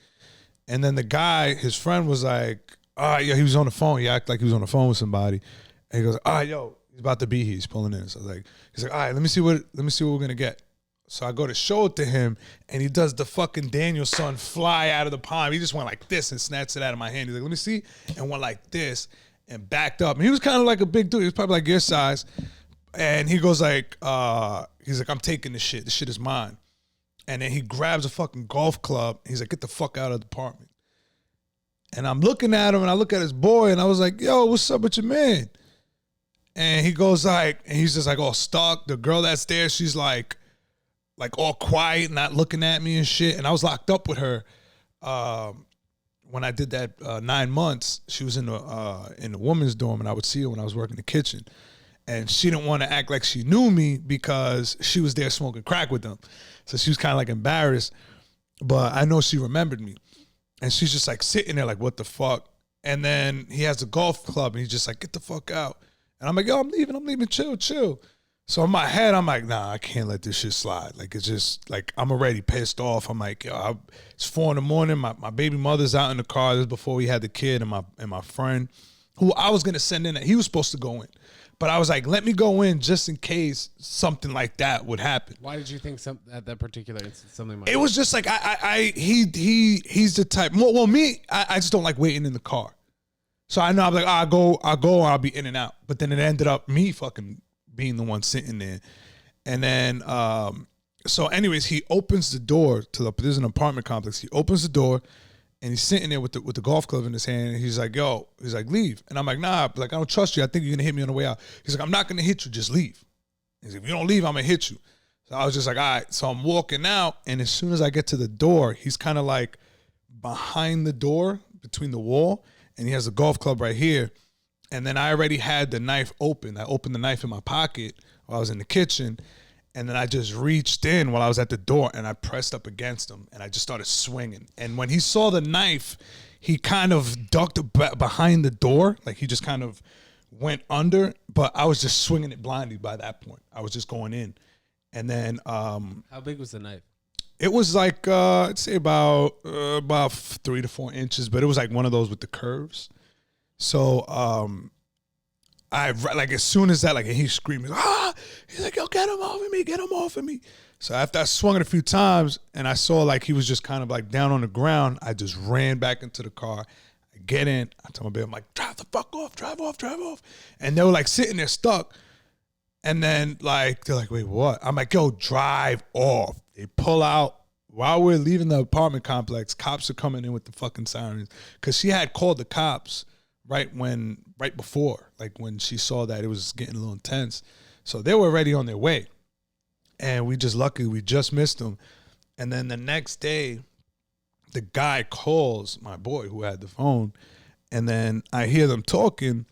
And then the guy, his friend was like, all right, yo, he was on the phone. He acted like he was on the phone with somebody, and he goes, all right, yo, he's about to be here. He's pulling in. So he's like, all right, let me see what we're gonna get. So I go to show it to him, and he does the fucking Daniel son fly out of the palm. He just went like this and snatched it out of my hand. He's like, let me see, and went like this and backed up. And he was kind of like a big dude. He was probably like your size. And he goes like, he's like, I'm taking this shit. This shit is mine. And then he grabs a fucking golf club. He's like, get the fuck out of the apartment. And I'm looking at him, and I look at his boy, and I was like, yo, what's up with your man? And he goes like, and he's just like all stuck. The girl that's there, she's like all quiet, not looking at me and shit. And I was locked up with her when I did that 9 months. She was in the women's dorm, and I would see her when I was working the kitchen. And she didn't want to act like she knew me because she was there smoking crack with them. So she was kind of like embarrassed. But I know she remembered me. And she's just like sitting there like, what the fuck? And then he has a golf club, and he's just like, get the fuck out. And I'm like, yo, I'm leaving, chill. So in my head, I'm like, nah, I can't let this shit slide. Like, it's just, like, I'm already pissed off. I'm like, yo, it's 4 a.m. My baby mother's out in the car. This is before we had the kid, and my friend, who I was going to send in, he was supposed to go in. But I was like, let me go in just in case something like that would happen. Why did you think at that particular instance something might It was just like, he's the type, well, me, I just don't like waiting in the car. So I know I'm like, I'll go, and I'll be in and out. But then it ended up me fucking being the one sitting there. And then, so anyways, he opens the door there's an apartment complex. He opens the door, and he's sitting there with the golf club in his hand. And he's like, yo, leave. And I'm like, nah, like, I don't trust you. I think you're going to hit me on the way out. He's like, I'm not going to hit you. Just leave. He's like, if you don't leave, I'm going to hit you. So I was just like, all right. So I'm walking out. And as soon as I get to the door, he's kind of like behind the door between the wall. And he has a golf club right here. And then I already had the knife open. I opened the knife in my pocket while I was in the kitchen. And then I just reached in while I was at the door, and I pressed up against him, and I just started swinging. And when he saw the knife, he kind of ducked behind the door. Like, he just kind of went under, but I was just swinging it blindly by that point. I was just going in. And then... how big was the knife? It was like, I'd say about 3 to 4 inches, but it was like one of those with the curves. So, I like as soon as that, like he's screaming, he's like, yo, get him off of me. So after I swung it a few times and I saw like he was just kind of like down on the ground, I just ran back into the car. I get in, I tell my baby, I'm like, drive the fuck off, drive off. And they were like sitting there stuck. And then like, they're like, wait, what? I'm like, yo, drive off. They pull out. While we're leaving the apartment complex, cops are coming in with the fucking sirens. Cause she had called the cops right before, like when she saw that it was getting a little intense. So they were already on their way. And we just missed them. And then the next day, the guy calls my boy who had the phone. And then I hear them talking,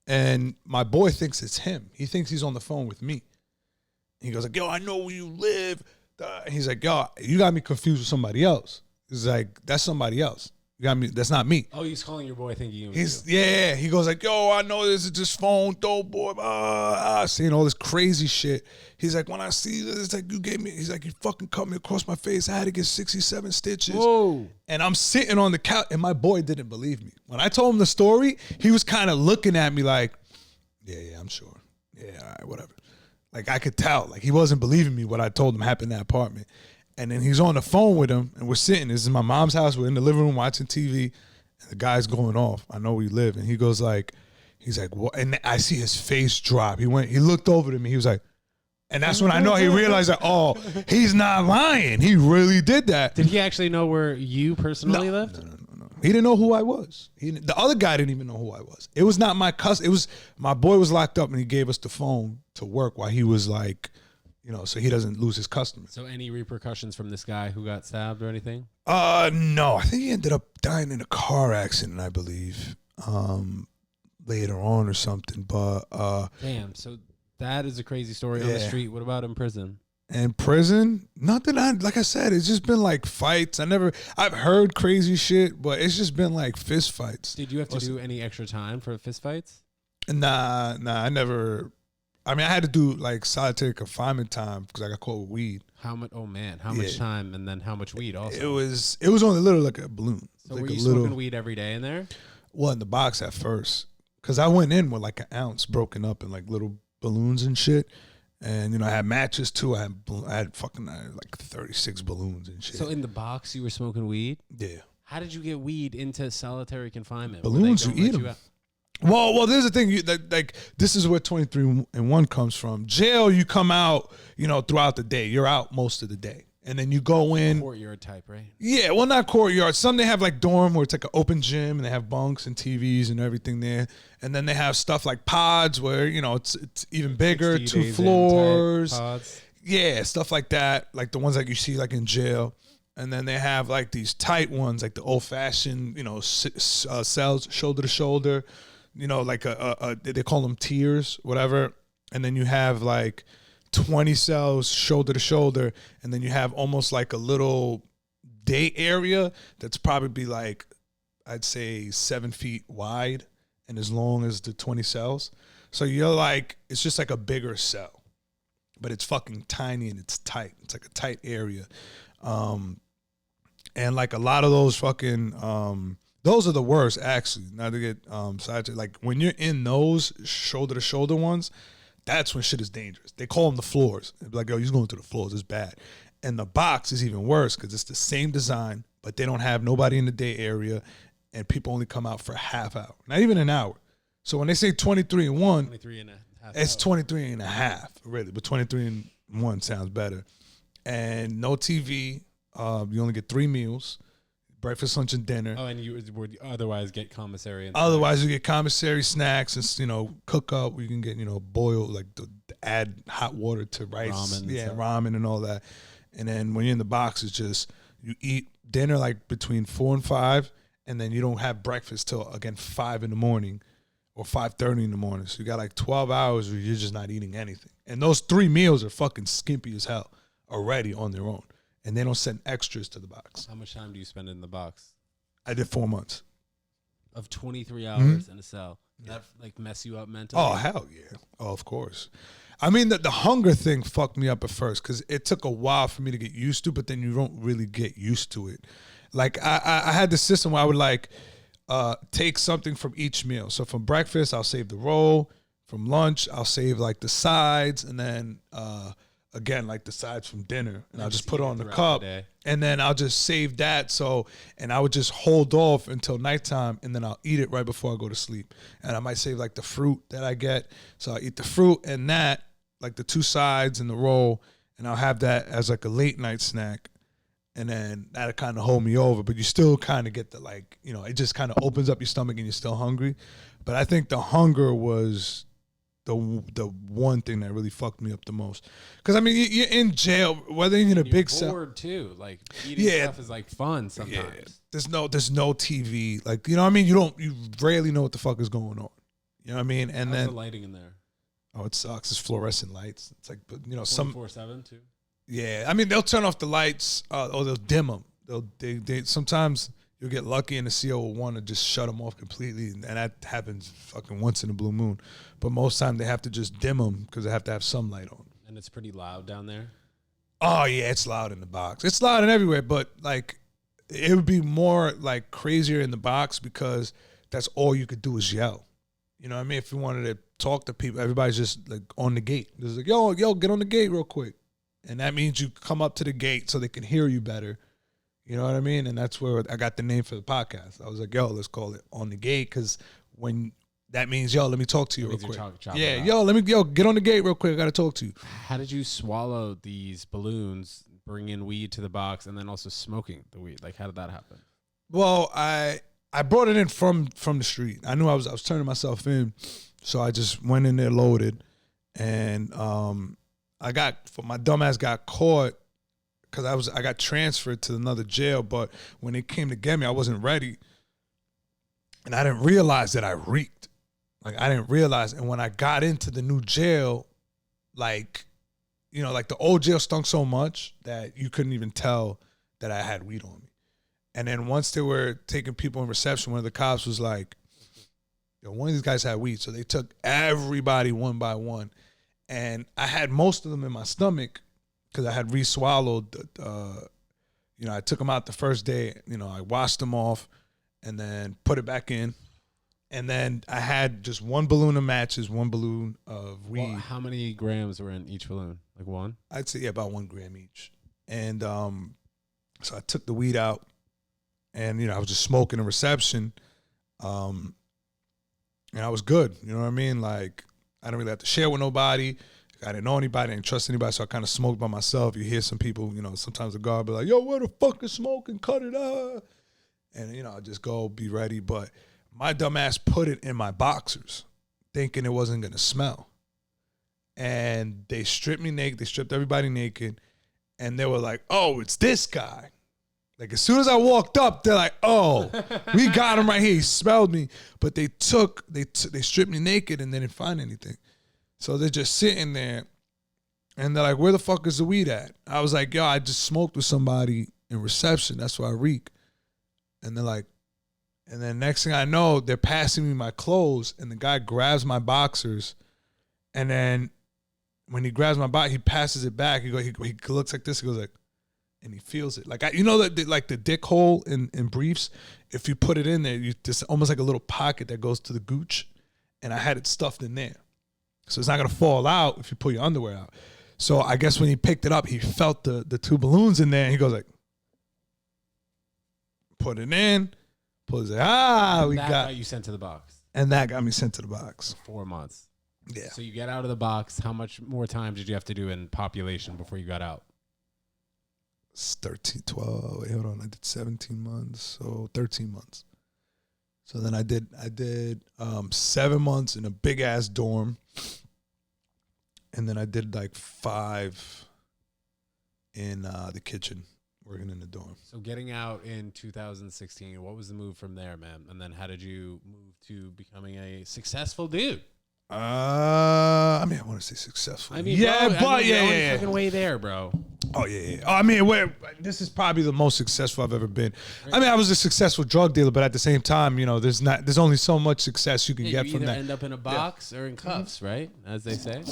and my boy thinks it's him. He thinks he's on the phone with me. He goes like, yo, I know where you live. He's like, yo, you got me confused with somebody else. He's like, that's somebody else. You got me. That's not me. Oh, he's calling your boy thinking you. Yeah. He goes like, yo, I know this is just phone, dope boy, saying all this crazy shit. He's like, when I see this, it's like you gave me. He's like, you fucking cut me across my face. I had to get 67 stitches. Whoa. And I'm sitting on the couch, and my boy didn't believe me. When I told him the story, he was kind of looking at me like, yeah, I'm sure. Yeah, all right, whatever. Like I could tell, like he wasn't believing me what I told him happened in that apartment. And then he's on the phone with him, and we're sitting. This is my mom's house. We're in the living room watching TV, and the guy's going off. I know where we live, and he goes like, he's like, what? And I see his face drop. He looked over to me. He was like, and that's when I know he realized that, oh, he's not lying. He really did that. Did he actually know where you personally lived? No. He didn't know who I was. The other guy didn't even know who I was. It was not my cousin. It was my boy was locked up, and he gave us the phone to work while he was like, so he doesn't lose his customers. So any repercussions from this guy who got stabbed or anything? No. I think he ended up dying in a car accident, I believe, later on or something. But damn. So that is a crazy story on the street. What about in prison? In prison, nothing. Like I said, it's just been like fights. I've heard crazy shit, but it's just been like fist fights. Did you have to do any extra time for fist fights? Nah. I never. I mean, I had to do like solitary confinement time because I got caught with weed. How much? Oh man, how much time and then how much weed? Also, it was only little like a balloon. So like were you smoking weed every day in there? Well, in the box at first, because I went in with like an ounce broken up in like little balloons and shit, and I had matches too. I had like 36 balloons and shit. So in the box, you were smoking weed? Yeah. How did you get weed into solitary confinement? Balloons, you eat them. Well, there's the thing. This is where 23-1 comes from. Jail, you come out, throughout the day. You're out most of the day, and then you go in. Courtyard type, right? Yeah, well, not courtyard. Some they have like dorm where it's like an open gym, and they have bunks and TVs and everything there. And then they have stuff like pods where it's even bigger, 2 floors. Pods. Yeah, stuff like that, like the ones that you see like in jail. And then they have like these tight ones, like the old fashioned, cells, shoulder to shoulder. Like they call them tiers, whatever. And then you have like 20 cells shoulder to shoulder. And then you have almost like a little day area that's probably like, I'd say 7 feet wide and as long as the 20 cells. So you're like, it's just like a bigger cell, but it's fucking tiny and it's tight. It's like a tight area. And like a lot of those fucking, those are the worst, actually. Not to get like when you're in those shoulder to shoulder ones, that's when shit is dangerous. They call them the floors. They're like, yo, he's going through the floors. It's bad. And the box is even worse because it's the same design, but they don't have nobody in the day area, and people only come out for a half hour, not even an hour. So when they say 23-1, 23 and a half. It's 23 and a half, really. But 23-1 sounds better. And no TV. You only get 3 meals. Breakfast, lunch, and dinner. Oh, and you would otherwise get commissary. And otherwise, you get commissary snacks and cook up. You can get boil add hot water to rice, ramen and all that. And then when you're in the box, it's just you eat dinner like between 4 and 5, and then you don't have breakfast till again 5 in the morning or 5:30 in the morning. So you got like 12 hours where you're just not eating anything. And those 3 meals are fucking skimpy as hell already on their own. And they don't send extras to the box. How much time do you spend in the box? I did 4 months. Of 23 hours in a cell. That like mess you up mentally? Oh, hell yeah. Oh, of course. I mean, the hunger thing fucked me up at first because it took a while for me to get used to, but then you don't really get used to it. Like, I had this system where I would take something from each meal. So from breakfast, I'll save the roll. From lunch, I'll save like the sides, and then again, like the sides from dinner, and I'll just put it on the cup, and then I'll just save that. And I would just hold off until nighttime, and then I'll eat it right before I go to sleep. And I might save like the fruit that I get, so I eat the fruit and that, like the 2 sides and the roll, and I'll have that as like a late night snack, and then that'll kind of hold me over. But you still kind of get the it just kind of opens up your stomach, and you're still hungry. But I think the hunger was the one thing that really fucked me up the most, because I mean you're in jail, whether you're in a big cell. Bored too, like eating stuff is like fun sometimes. Yeah. There's no TV, like what I mean. You rarely know what the fuck is going on. You know what I mean? And how's then the lighting in there? Oh, it sucks. It's fluorescent lights. It's like 24/7 too. Yeah, I mean they'll turn off the lights or they'll dim them. They sometimes. You'll get lucky and the CO will want to just shut them off completely, and that happens fucking once in a blue moon. But most time they have to just dim them because they have to have some light on. And it's pretty loud down there? Oh, yeah, it's loud in the box. It's loud and everywhere, but like it would be more like crazier in the box because that's all you could do is yell. You know what I mean? If you wanted to talk to people, everybody's just like on the gate. It's like, yo, get on the gate real quick. And that means you come up to the gate so they can hear you better. You know what I mean? And that's where I got the name for the podcast. I was like, yo, let's call it On the Gate, because when that means, yo, let me talk to you real quick. Yeah, yo, get on the gate real quick. I got to talk to you. How did you swallow these balloons, bring in weed to the box, and then also smoking the weed? Like, how did that happen? Well, I brought it in from the street. I knew I was turning myself in, so I just went in there loaded, and my dumb ass got caught because I got transferred to another jail. But when they came to get me, I wasn't ready, and I didn't realize that I reeked. Like, I didn't realize, and when I got into the new jail, like, you know, like the old jail stunk so much that you couldn't even tell that I had weed on me. And then once they were taking people in reception, one of the cops was like, yo, one of these guys had weed. So they took everybody one by one. And I had most of them in my stomach because I had re-swallowed. You know, I took them out the first day. You know, I washed them off and then put it back in. And then I had just one balloon of matches, one balloon of weed. Well, how many grams were in each balloon? Like one? I'd say, yeah, about 1 gram each. And so I took the weed out. And, you know, I was just smoking in reception. And I was good. You know what I mean? Like, I didn't really have to share with nobody. I didn't know anybody. I didn't trust anybody. So I kind of smoked by myself. You hear some people, you know, sometimes the guard be like, yo, where the fuck is smoking? Cut it out. And, you know, I just go be ready. But my dumb ass put it in my boxers thinking it wasn't going to smell. And they stripped me naked. They stripped everybody naked. And they were like, oh, it's this guy. Like, as soon as I walked up, they're like, oh, we got him right here. He smelled me. But they stripped me naked and they didn't find anything. So they're just sitting there and they're like, where the fuck is the weed at? I was like, yo, I just smoked with somebody in reception. That's why I reek. And they're like, and then next thing I know, they're passing me my clothes and the guy grabs my boxers. And then when he grabs my box, he passes it back. He looks like this. He goes like, and he feels it. Like, you know, that like the dick hole in briefs, if you put it in there, just almost like a little pocket that goes to the gooch. And I had it stuffed in there. So it's not going to fall out if you pull your underwear out. So I guess when he picked it up, he felt the 2 balloons in there. And he goes like, put it in, pulls it, we got you sent to the box. And that got me sent to the box. For 4 months. Yeah. So you get out of the box. How much more time did you have to do in population before you got out? 13, 12, wait, hold on. I did 17 months, so 13 months. So then I did 7 months in a big ass dorm. And then I did like 5 in the kitchen, working in the dorm. So getting out in 2016, what was the move from there, man? And then how did you move to becoming a successful dude? I mean, I want to say successful. I mean, yeah, bro, but yeah. Fucking way there, bro. Oh yeah. I mean, this is probably the most successful I've ever been. I mean, I was a successful drug dealer, but at the same time, you know, there's only so much success you can get from that. You end up in a box or in cuffs, right? As they say.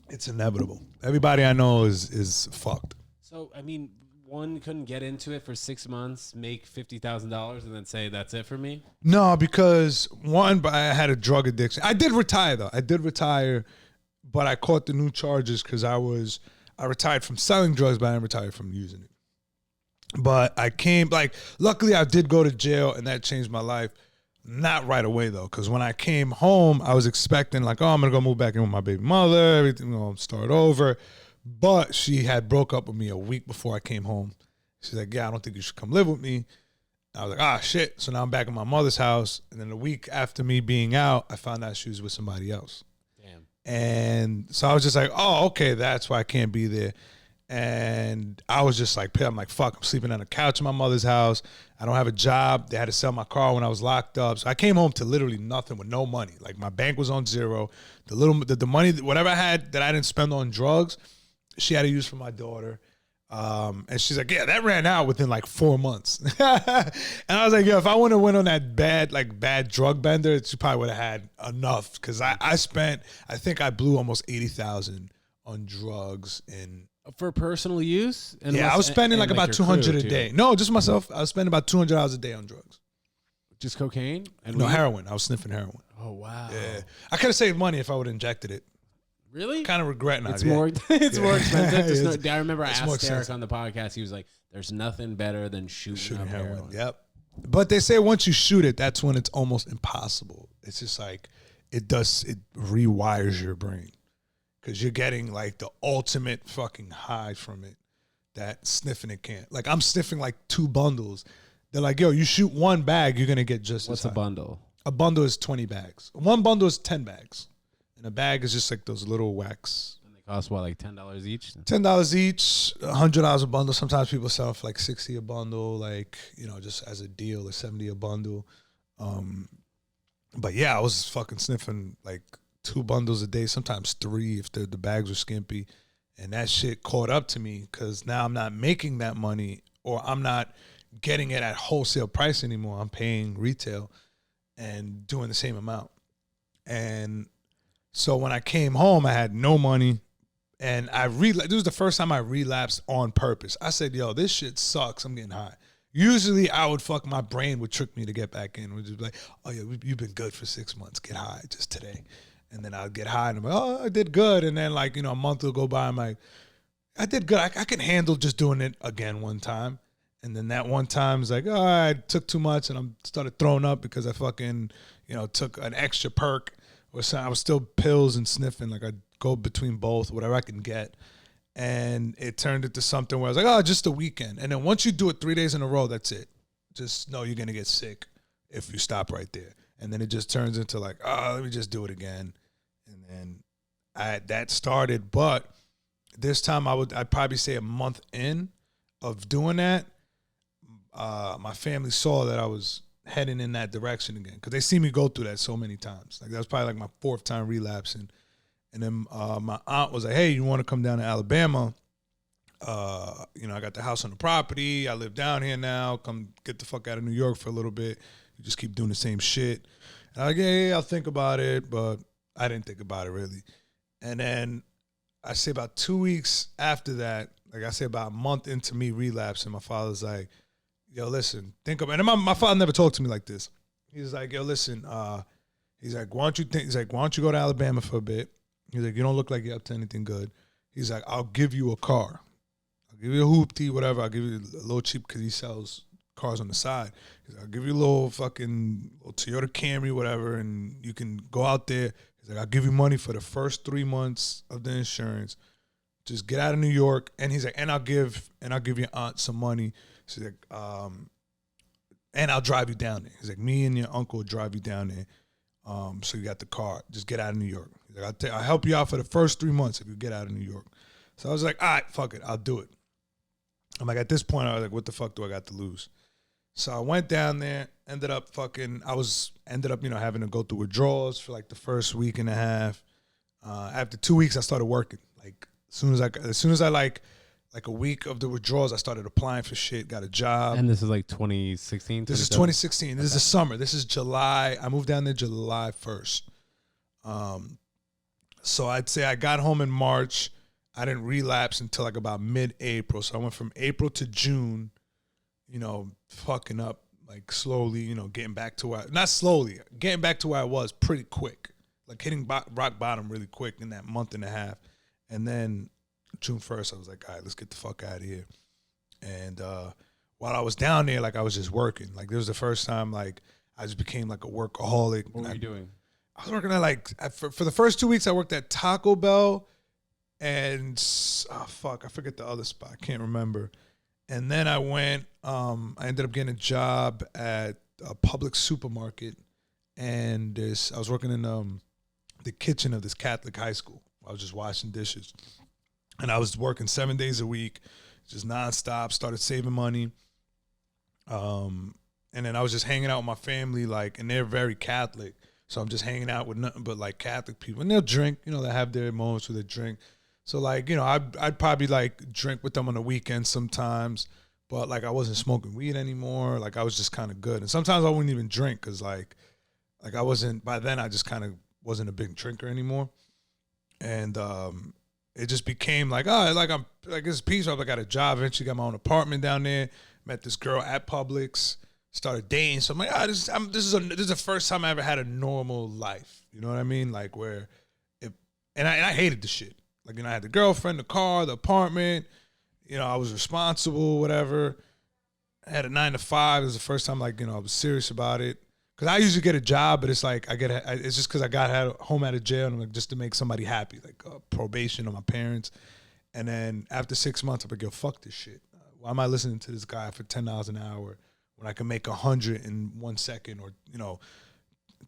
It's inevitable. Everybody I know is fucked. So I mean, one couldn't get into it for 6 months, make $50,000, and then say that's it for me. No, because but I had a drug addiction. I did retire though. I did retire, but I caught the new charges because I retired from selling drugs, but I didn't retire from using it. But luckily I did go to jail and that changed my life. Not right away though, because when I came home, I was expecting like, oh, I'm going to go move back in with my baby mother, everything going to start over. But she had broke up with me a week before I came home. She's like, yeah, I don't think you should come live with me. I was like, shit. So now I'm back in my mother's house. And then a week after me being out, I found out she was with somebody else. Damn. And so I was just like, oh, okay, that's why I can't be there. And I was just like, I'm like, fuck, I'm sleeping on the couch in my mother's house. I don't have a job. They had to sell my car when I was locked up. So I came home to literally nothing with no money. Like my bank was on zero. The money, whatever I had that I didn't spend on drugs, she had to use for my daughter. And she's like, yeah, that ran out within like 4 months. And I was like, yeah, if I wouldn't have went on that bad drug bender, she probably would have had enough. Cause I think I blew almost 80,000 on drugs for personal use. And I was spending like about 200 a day. No, just myself. I was spending about $200 a day on drugs. Just cocaine? No, heroin. I was sniffing heroin. Oh, wow. Yeah. I could have saved money if I would have injected it. Really? Kind of regretting it. It's more it's more expensive. I remember I it's asked Derek on the podcast. He was like, "There's nothing better than shooting up heroin." Yep. But they say once you shoot it, that's when it's almost impossible. It's just like it rewires your brain because you're getting like the ultimate fucking high from it that sniffing it can't. Like I'm sniffing like 2 bundles. They're like, yo, you shoot 1 bag, you're gonna get just What's as high. a bundle? A bundle is 20 bags. 1 bundle is 10 bags. And a bag is just like those little wax. And they cost what, like $10 each? $10 each, $100 a bundle. Sometimes people sell for like $60 a bundle, like, you know, just as a deal, or $70 a bundle. But yeah, I was fucking sniffing like 2 bundles a day, sometimes 3 if the bags were skimpy. And that shit caught up to me because now I'm not making that money, or I'm not getting it at wholesale price anymore. I'm paying retail and doing the same amount. And so when I came home, I had no money, and this was the first time I relapsed on purpose. I said, yo, this shit sucks. I'm getting high. Usually my brain would trick me to get back in. It would just be like, oh yeah, you've been good for 6 months. Get high just today. And then I'd get high and I'm like, oh, I did good. And then like, you know, a month will go by. I'm like, I did good. I can handle just doing it again one time. And then that one time is like, oh, I took too much and I started throwing up because I fucking, you know, took an extra perk. Or something. I was still pills and sniffing. Like I'd go between both, whatever I can get. And it turned into something where I was like, oh, just a weekend. And then once you do it 3 days in a row, that's it. Just know you're going to get sick if you stop right there. And then it just turns into like, oh, let me just do it again. And then that started. But this time I'd probably say a month in of doing that, my family saw that I was heading in that direction again because they see me go through that so many times. Like that was probably like my 4th time relapsing. And then my aunt was like, hey, you want to come down to Alabama? You know, I got the house on the property. I live down here now. Come get the fuck out of New York for a little bit. You just keep doing the same shit. And I'm like, yeah, I'll think about it. But I didn't think about it really. And then I say about 2 weeks after that, like I say about a month into me relapsing, my father's like, yo, listen, think about it. And my father never talked to me like this. He's like, yo, listen, he's like, why don't you go to Alabama for a bit? He's like, you don't look like you're up to anything good. He's like, I'll give you a car. I'll give you a hoopty, whatever. I'll give you a little cheap because he sells cars on the side. He's like, I'll give you a little fucking Toyota Camry, whatever, and you can go out there. He's like, I'll give you money for the first 3 months of the insurance. Just get out of New York. And he's like, and I'll give your aunt some money. She's like, and I'll drive you down there. He's like, me and your uncle will drive you down there. So you got the car. Just get out of New York. He's like, I'll help you out for the first 3 months if you get out of New York. So I was like, all right, fuck it. I'll do it. I'm like, at this point, I was like, what the fuck do I got to lose? So I went down there, ended up, you know, having to go through withdrawals for like the first week and a half. After 2 weeks, I started working. Like, as soon as I like a week of the withdrawals, I started applying for shit, got a job. And this is like 2016? This is 2016. This is the summer. This is July. I moved down there July 1st. So I'd say I got home in March. I didn't relapse until like about mid-April. So I went from April to June, you know, fucking up like slowly, you know, getting back to getting back to where I was pretty quick. Like hitting rock bottom really quick in that month and a half. And then June 1st, I was like, all right, let's get the fuck out of here. And while I was down there, like I was just working. Like this was the first time like I just became like a workaholic. What were you doing? I was working at for the first 2 weeks, I worked at Taco Bell and I forget the other spot. I can't remember. And then I went, I ended up getting a job at a public supermarket, and I was working in the kitchen of this Catholic high school. I was just washing dishes. And I was working 7 days a week, just nonstop, started saving money. And then I was just hanging out with my family, like, and they're very Catholic. So I'm just hanging out with nothing but like Catholic people. And they'll drink, you know, they have their moments where they drink. So like, you know, I'd probably like drink with them on the weekends sometimes, but like I wasn't smoking weed anymore. Like I was just kind of good. And sometimes I wouldn't even drink because like I wasn't, by then I just kind of wasn't a big drinker anymore. And it just became like, oh, like I'm like this piece up. I got a job, eventually got my own apartment down there, met this girl at Publix, started dating. So I'm like, this is the first time I ever had a normal life. You know what I mean? Like where and I hated the shit. Like, I had the girlfriend, the car, the apartment. I was responsible, whatever. I had a 9 to 5. It was the first time, I was serious about it. Because I usually get a job, but it's like it's just because I got home out of jail, and just to make somebody happy, like probation on my parents. And then after 6 months, I'm like, yo, fuck this shit. Why am I listening to this guy for $10 an hour when I can make $100 in 1 second, or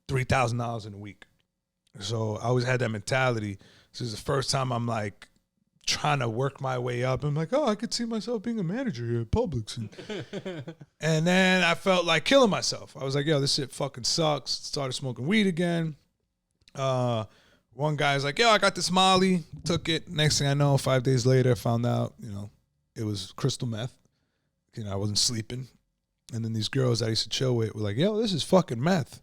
$3,000 in a week? So I always had that mentality. This is the first time I'm like trying to work my way up. I'm like, oh, I could see myself being a manager here at Publix. And then I felt like killing myself. I was like, yo, this shit fucking sucks. Started smoking weed again. One guy's like, yo, I got this Molly. Took it. Next thing I know, 5 days later, I found out, it was crystal meth. I wasn't sleeping. And then these girls I used to chill with were like, yo, this is fucking meth.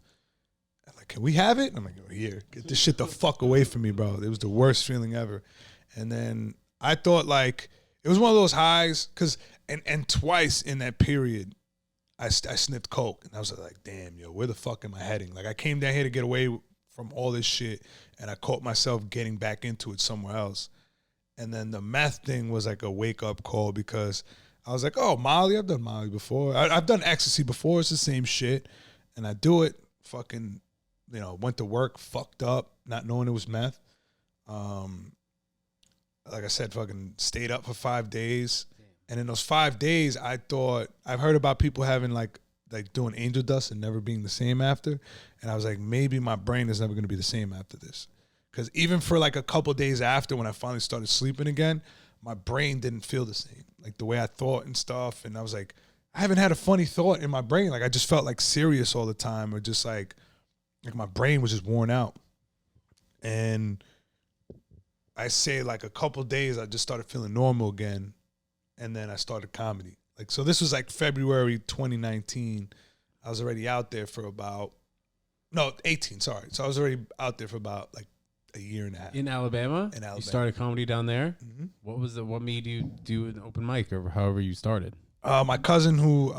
I'm like, can we have it? I'm like, oh, here, get this shit the fuck away from me, bro. It was the worst feeling ever. And then I thought, like, it was one of those highs, because, and twice in that period, I sniffed coke. And I was like, damn, yo, where the fuck am I heading? Like, I came down here to get away from all this shit, and I caught myself getting back into it somewhere else. And then the meth thing was like a wake-up call, because I was like, oh, Molly, I've done Molly before. I've done ecstasy before. It's the same shit. And I do it, fucking, went to work, fucked up, not knowing it was meth. Like I said, fucking stayed up for 5 days. And in those 5 days, I thought, I've heard about people having like doing angel dust and never being the same after. And I was like, maybe my brain is never going to be the same after this. Because even for like a couple days after, when I finally started sleeping again, my brain didn't feel the same. Like the way I thought and stuff. And I was like, I haven't had a funny thought in my brain. Like I just felt like serious all the time, or just like my brain was just worn out. And I say like a couple days, I just started feeling normal again. And then I started comedy. Like, so this was like February 2019. I was already out there for about, 18, sorry. So I was already out there for about like a year and a half. In Alabama? In Alabama. You started comedy down there? Mm-hmm. What made you do an open mic, or however you started? My cousin who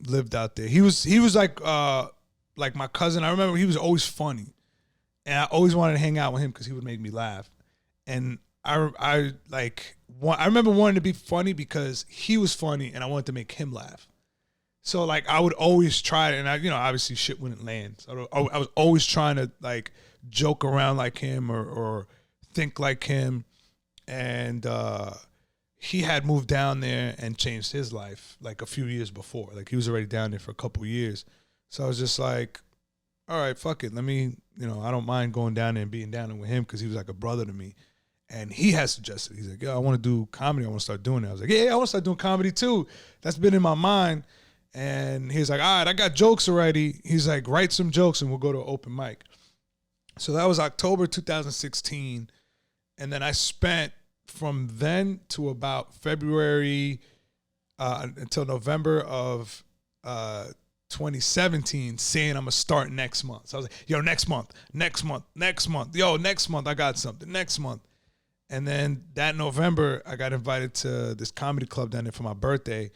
lived out there, he was like my cousin. I remember he was always funny. And I always wanted to hang out with him because he would make me laugh. And I remember wanting to be funny because he was funny, and I wanted to make him laugh. So like I would always try it, and obviously shit wouldn't land. So I was always trying to like joke around like him, or think like him. And he had moved down there and changed his life like a few years before. Like he was already down there for a couple years. So I was just like, all right, fuck it. Let me, I don't mind going down there and being down there with him, because he was like a brother to me. And he has suggested, he's like, yo, I want to do comedy. I want to start doing it. I was like, yeah, I want to start doing comedy too. That's been in my mind. And he's like, all right, I got jokes already. He's like, write some jokes and we'll go to an open mic. So that was October 2016. And then I spent from then to about February until November of 2017 saying I'm going to start next month. So I was like, yo, next month. Yo, next month I got something. Next month. And then that November, I got invited to this comedy club down there for my birthday.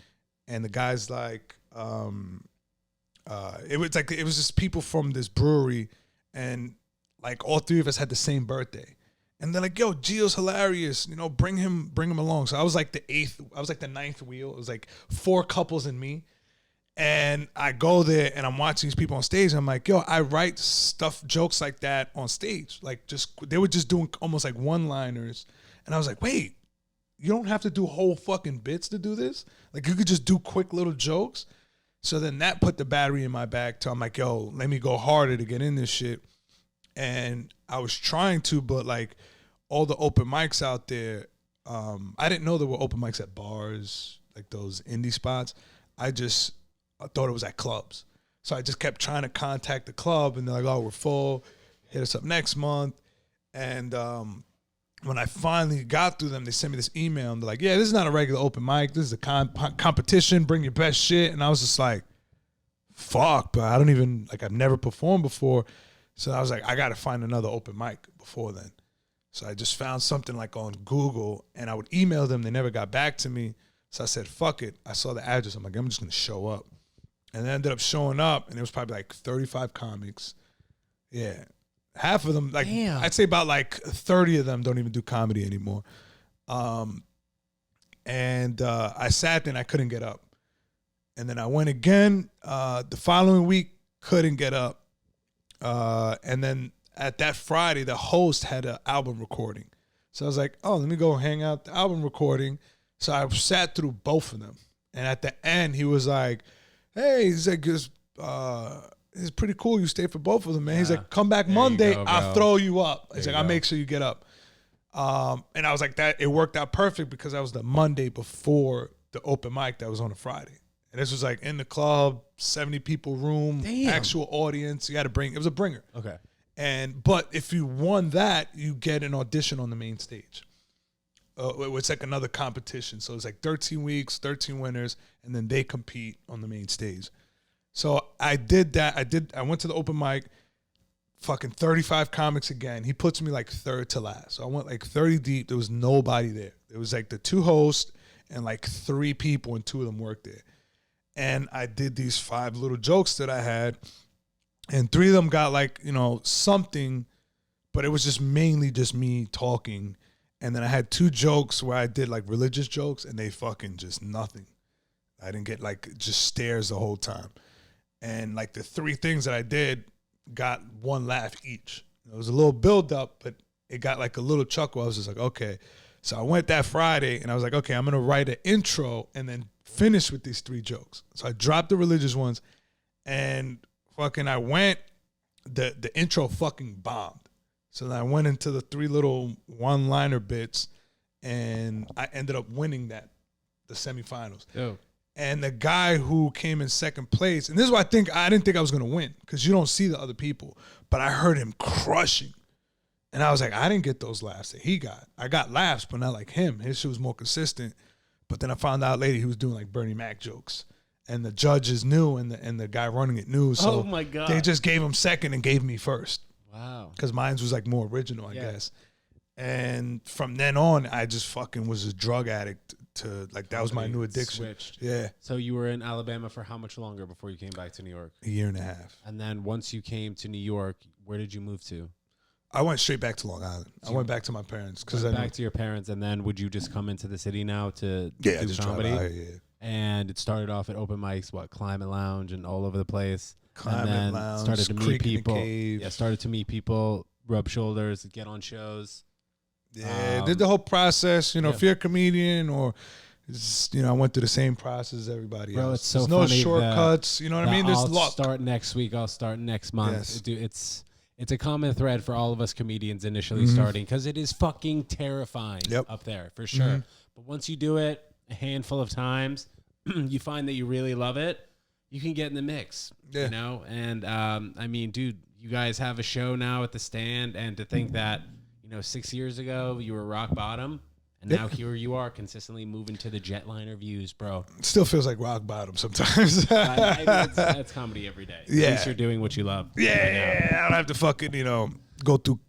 And the guy's like, it was just people from this brewery, and like all three of us had the same birthday. And they're like, yo, Gio's hilarious. Bring him along. So I was like the ninth wheel. It was like 4 couples and me. And I go there and I'm watching these people on stage. And I'm like, yo, I write jokes like that on stage. Like they were just doing almost like one-liners. And I was like, wait, you don't have to do whole fucking bits to do this? Like you could just do quick little jokes. So then that put the battery in my back till I'm like, yo, let me go harder to get in this shit. And I was trying to, but like all the open mics out there, I didn't know there were open mics at bars, like those indie spots. I thought it was at clubs. So I just kept trying to contact the club, and they're like, oh, we're full. Hit us up next month. And when I finally got through them, they sent me this email, and they're like, yeah, this is not a regular open mic. This is a competition. Bring your best shit. And I was just like, fuck, but I don't even, like, I've never performed before. So I was like, I got to find another open mic before then. So I just found something like on Google, and I would email them. They never got back to me. So I said, fuck it. I saw the address. I'm like, I'm just going to show up. And I ended up showing up, and it was probably like 35 comics. Yeah. half of them, like Damn. I'd say about like 30 of them don't even do comedy anymore. And I sat there and I couldn't get up. And then I went again the following week, couldn't get up. And then at that Friday, the host had an album recording. So I was like, oh, let me go hang out the album recording. So I sat through both of them. And at the end, he was like, hey, he's like, it's pretty cool you stay for both of them, man. He's like, come back Monday, I'll throw you up. He's like, I'll make sure you get up. And I was like, it worked out perfect because that was the Monday before the open mic that was on a Friday. And this was like in the club, 70 people room, actual audience. You had to bring, it was a bringer. Okay. But if you won that, you get an audition on the main stage. It's like another competition. So it's like 13 weeks, 13 winners, and then they compete on the main stage. So I did that. I went to the open mic, fucking 35 comics again. He puts me like third to last. So I went like 30 deep. There was nobody there. It was like the 2 hosts and like 3 people, and 2 of them worked there. And I did these 5 little jokes that I had, and 3 of them got like, something, but it was just mainly just me talking. And then I had 2 jokes where I did like religious jokes, and they fucking just nothing. I didn't get like just stares the whole time. And like the 3 things that I did got 1 laugh each. It was a little build up, but it got like a little chuckle. I was just like, okay. So I went that Friday and I was like, okay, I'm going to write an intro and then finish with these 3 jokes. So I dropped the religious ones, and fucking I went, the intro fucking bombed. So then I went into the 3 little one-liner bits, and I ended up winning the semifinals. Yo. And the guy who came in second place, and this is why I didn't think I was going to win, because you don't see the other people, but I heard him crushing. And I was like, I didn't get those laughs that he got. I got laughs, but not like him. His shit was more consistent. But then I found out later he was doing like Bernie Mac jokes. And the judges knew, and the guy running it knew. So oh my God. They just gave him second and gave me first. Wow. Because mine was like more original, I guess. And from then on, I just fucking was a drug addict to like, that was my new addiction. Switched. Yeah. So you were in Alabama for how much longer before you came back to New York? A year and a half. And then once you came to New York, where did you move to? I went straight back to Long Island. I went back to my parents. Back to your parents, and then would you just come into the city now to do just comedy? Out here, And it started off at open mics, Climate Lounge and all over the place. Climate Lounge, started to meet people. Cave. Yeah, started to meet people, rub shoulders, get on shows. Yeah, did the whole process. If you're a comedian or, I went through the same process as everybody else. It's so There's no funny shortcuts. You know what I mean? There's I'll luck. Start next week. I'll start next month. Yes. Dude, it's a common thread for all of us comedians initially starting, because it is fucking terrifying up there for sure. But once you do it a handful of times, you find that you really love it. You can get in the mix, And I mean, dude, you guys have a show now at the Stand, and to think that 6 years ago you were rock bottom, and now here you are consistently moving to the jetliner views, bro. It still feels like rock bottom sometimes. That's comedy every day. Yeah. At least you're doing what you love. Yeah, I don't have to fucking, go through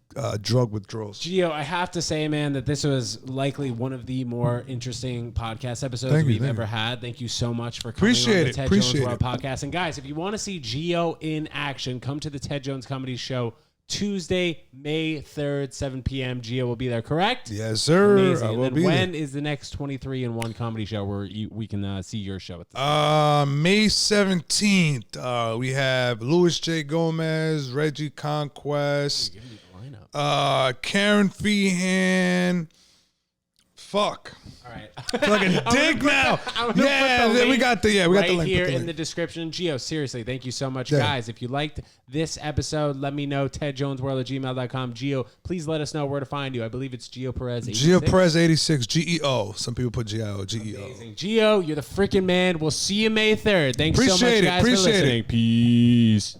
drug withdrawals. Gio, I have to say, man, that this was likely one of the more interesting podcast episodes we've ever had. Thank you so much for coming on the Ted Jones World podcast. And guys, if you want to see Gio in action, come to the Ted Jones Comedy Show Tuesday, May 3rd, 7 p.m. Gio will be there, correct? Yes, sir. Amazing. And then when is the next 23-in-1 comedy show where we can see your show at the May 17th, we have Louis J. Gomez, Reggie Conquest, Karen Feehan. Fuck. All right. Fucking dig now. We got the link here in the description. Gio, seriously, thank you so much, guys. If you liked this episode, let me know. TedJonesWorld@gmail.com. Gio, please let us know where to find you. I believe it's Gio Perez 86. Gio Perez 86, GEO. Some people put GIO, GEO. Amazing. Gio, you're the freaking man. We'll see you May 3rd. Thanks so much, guys, for listening. It. Peace.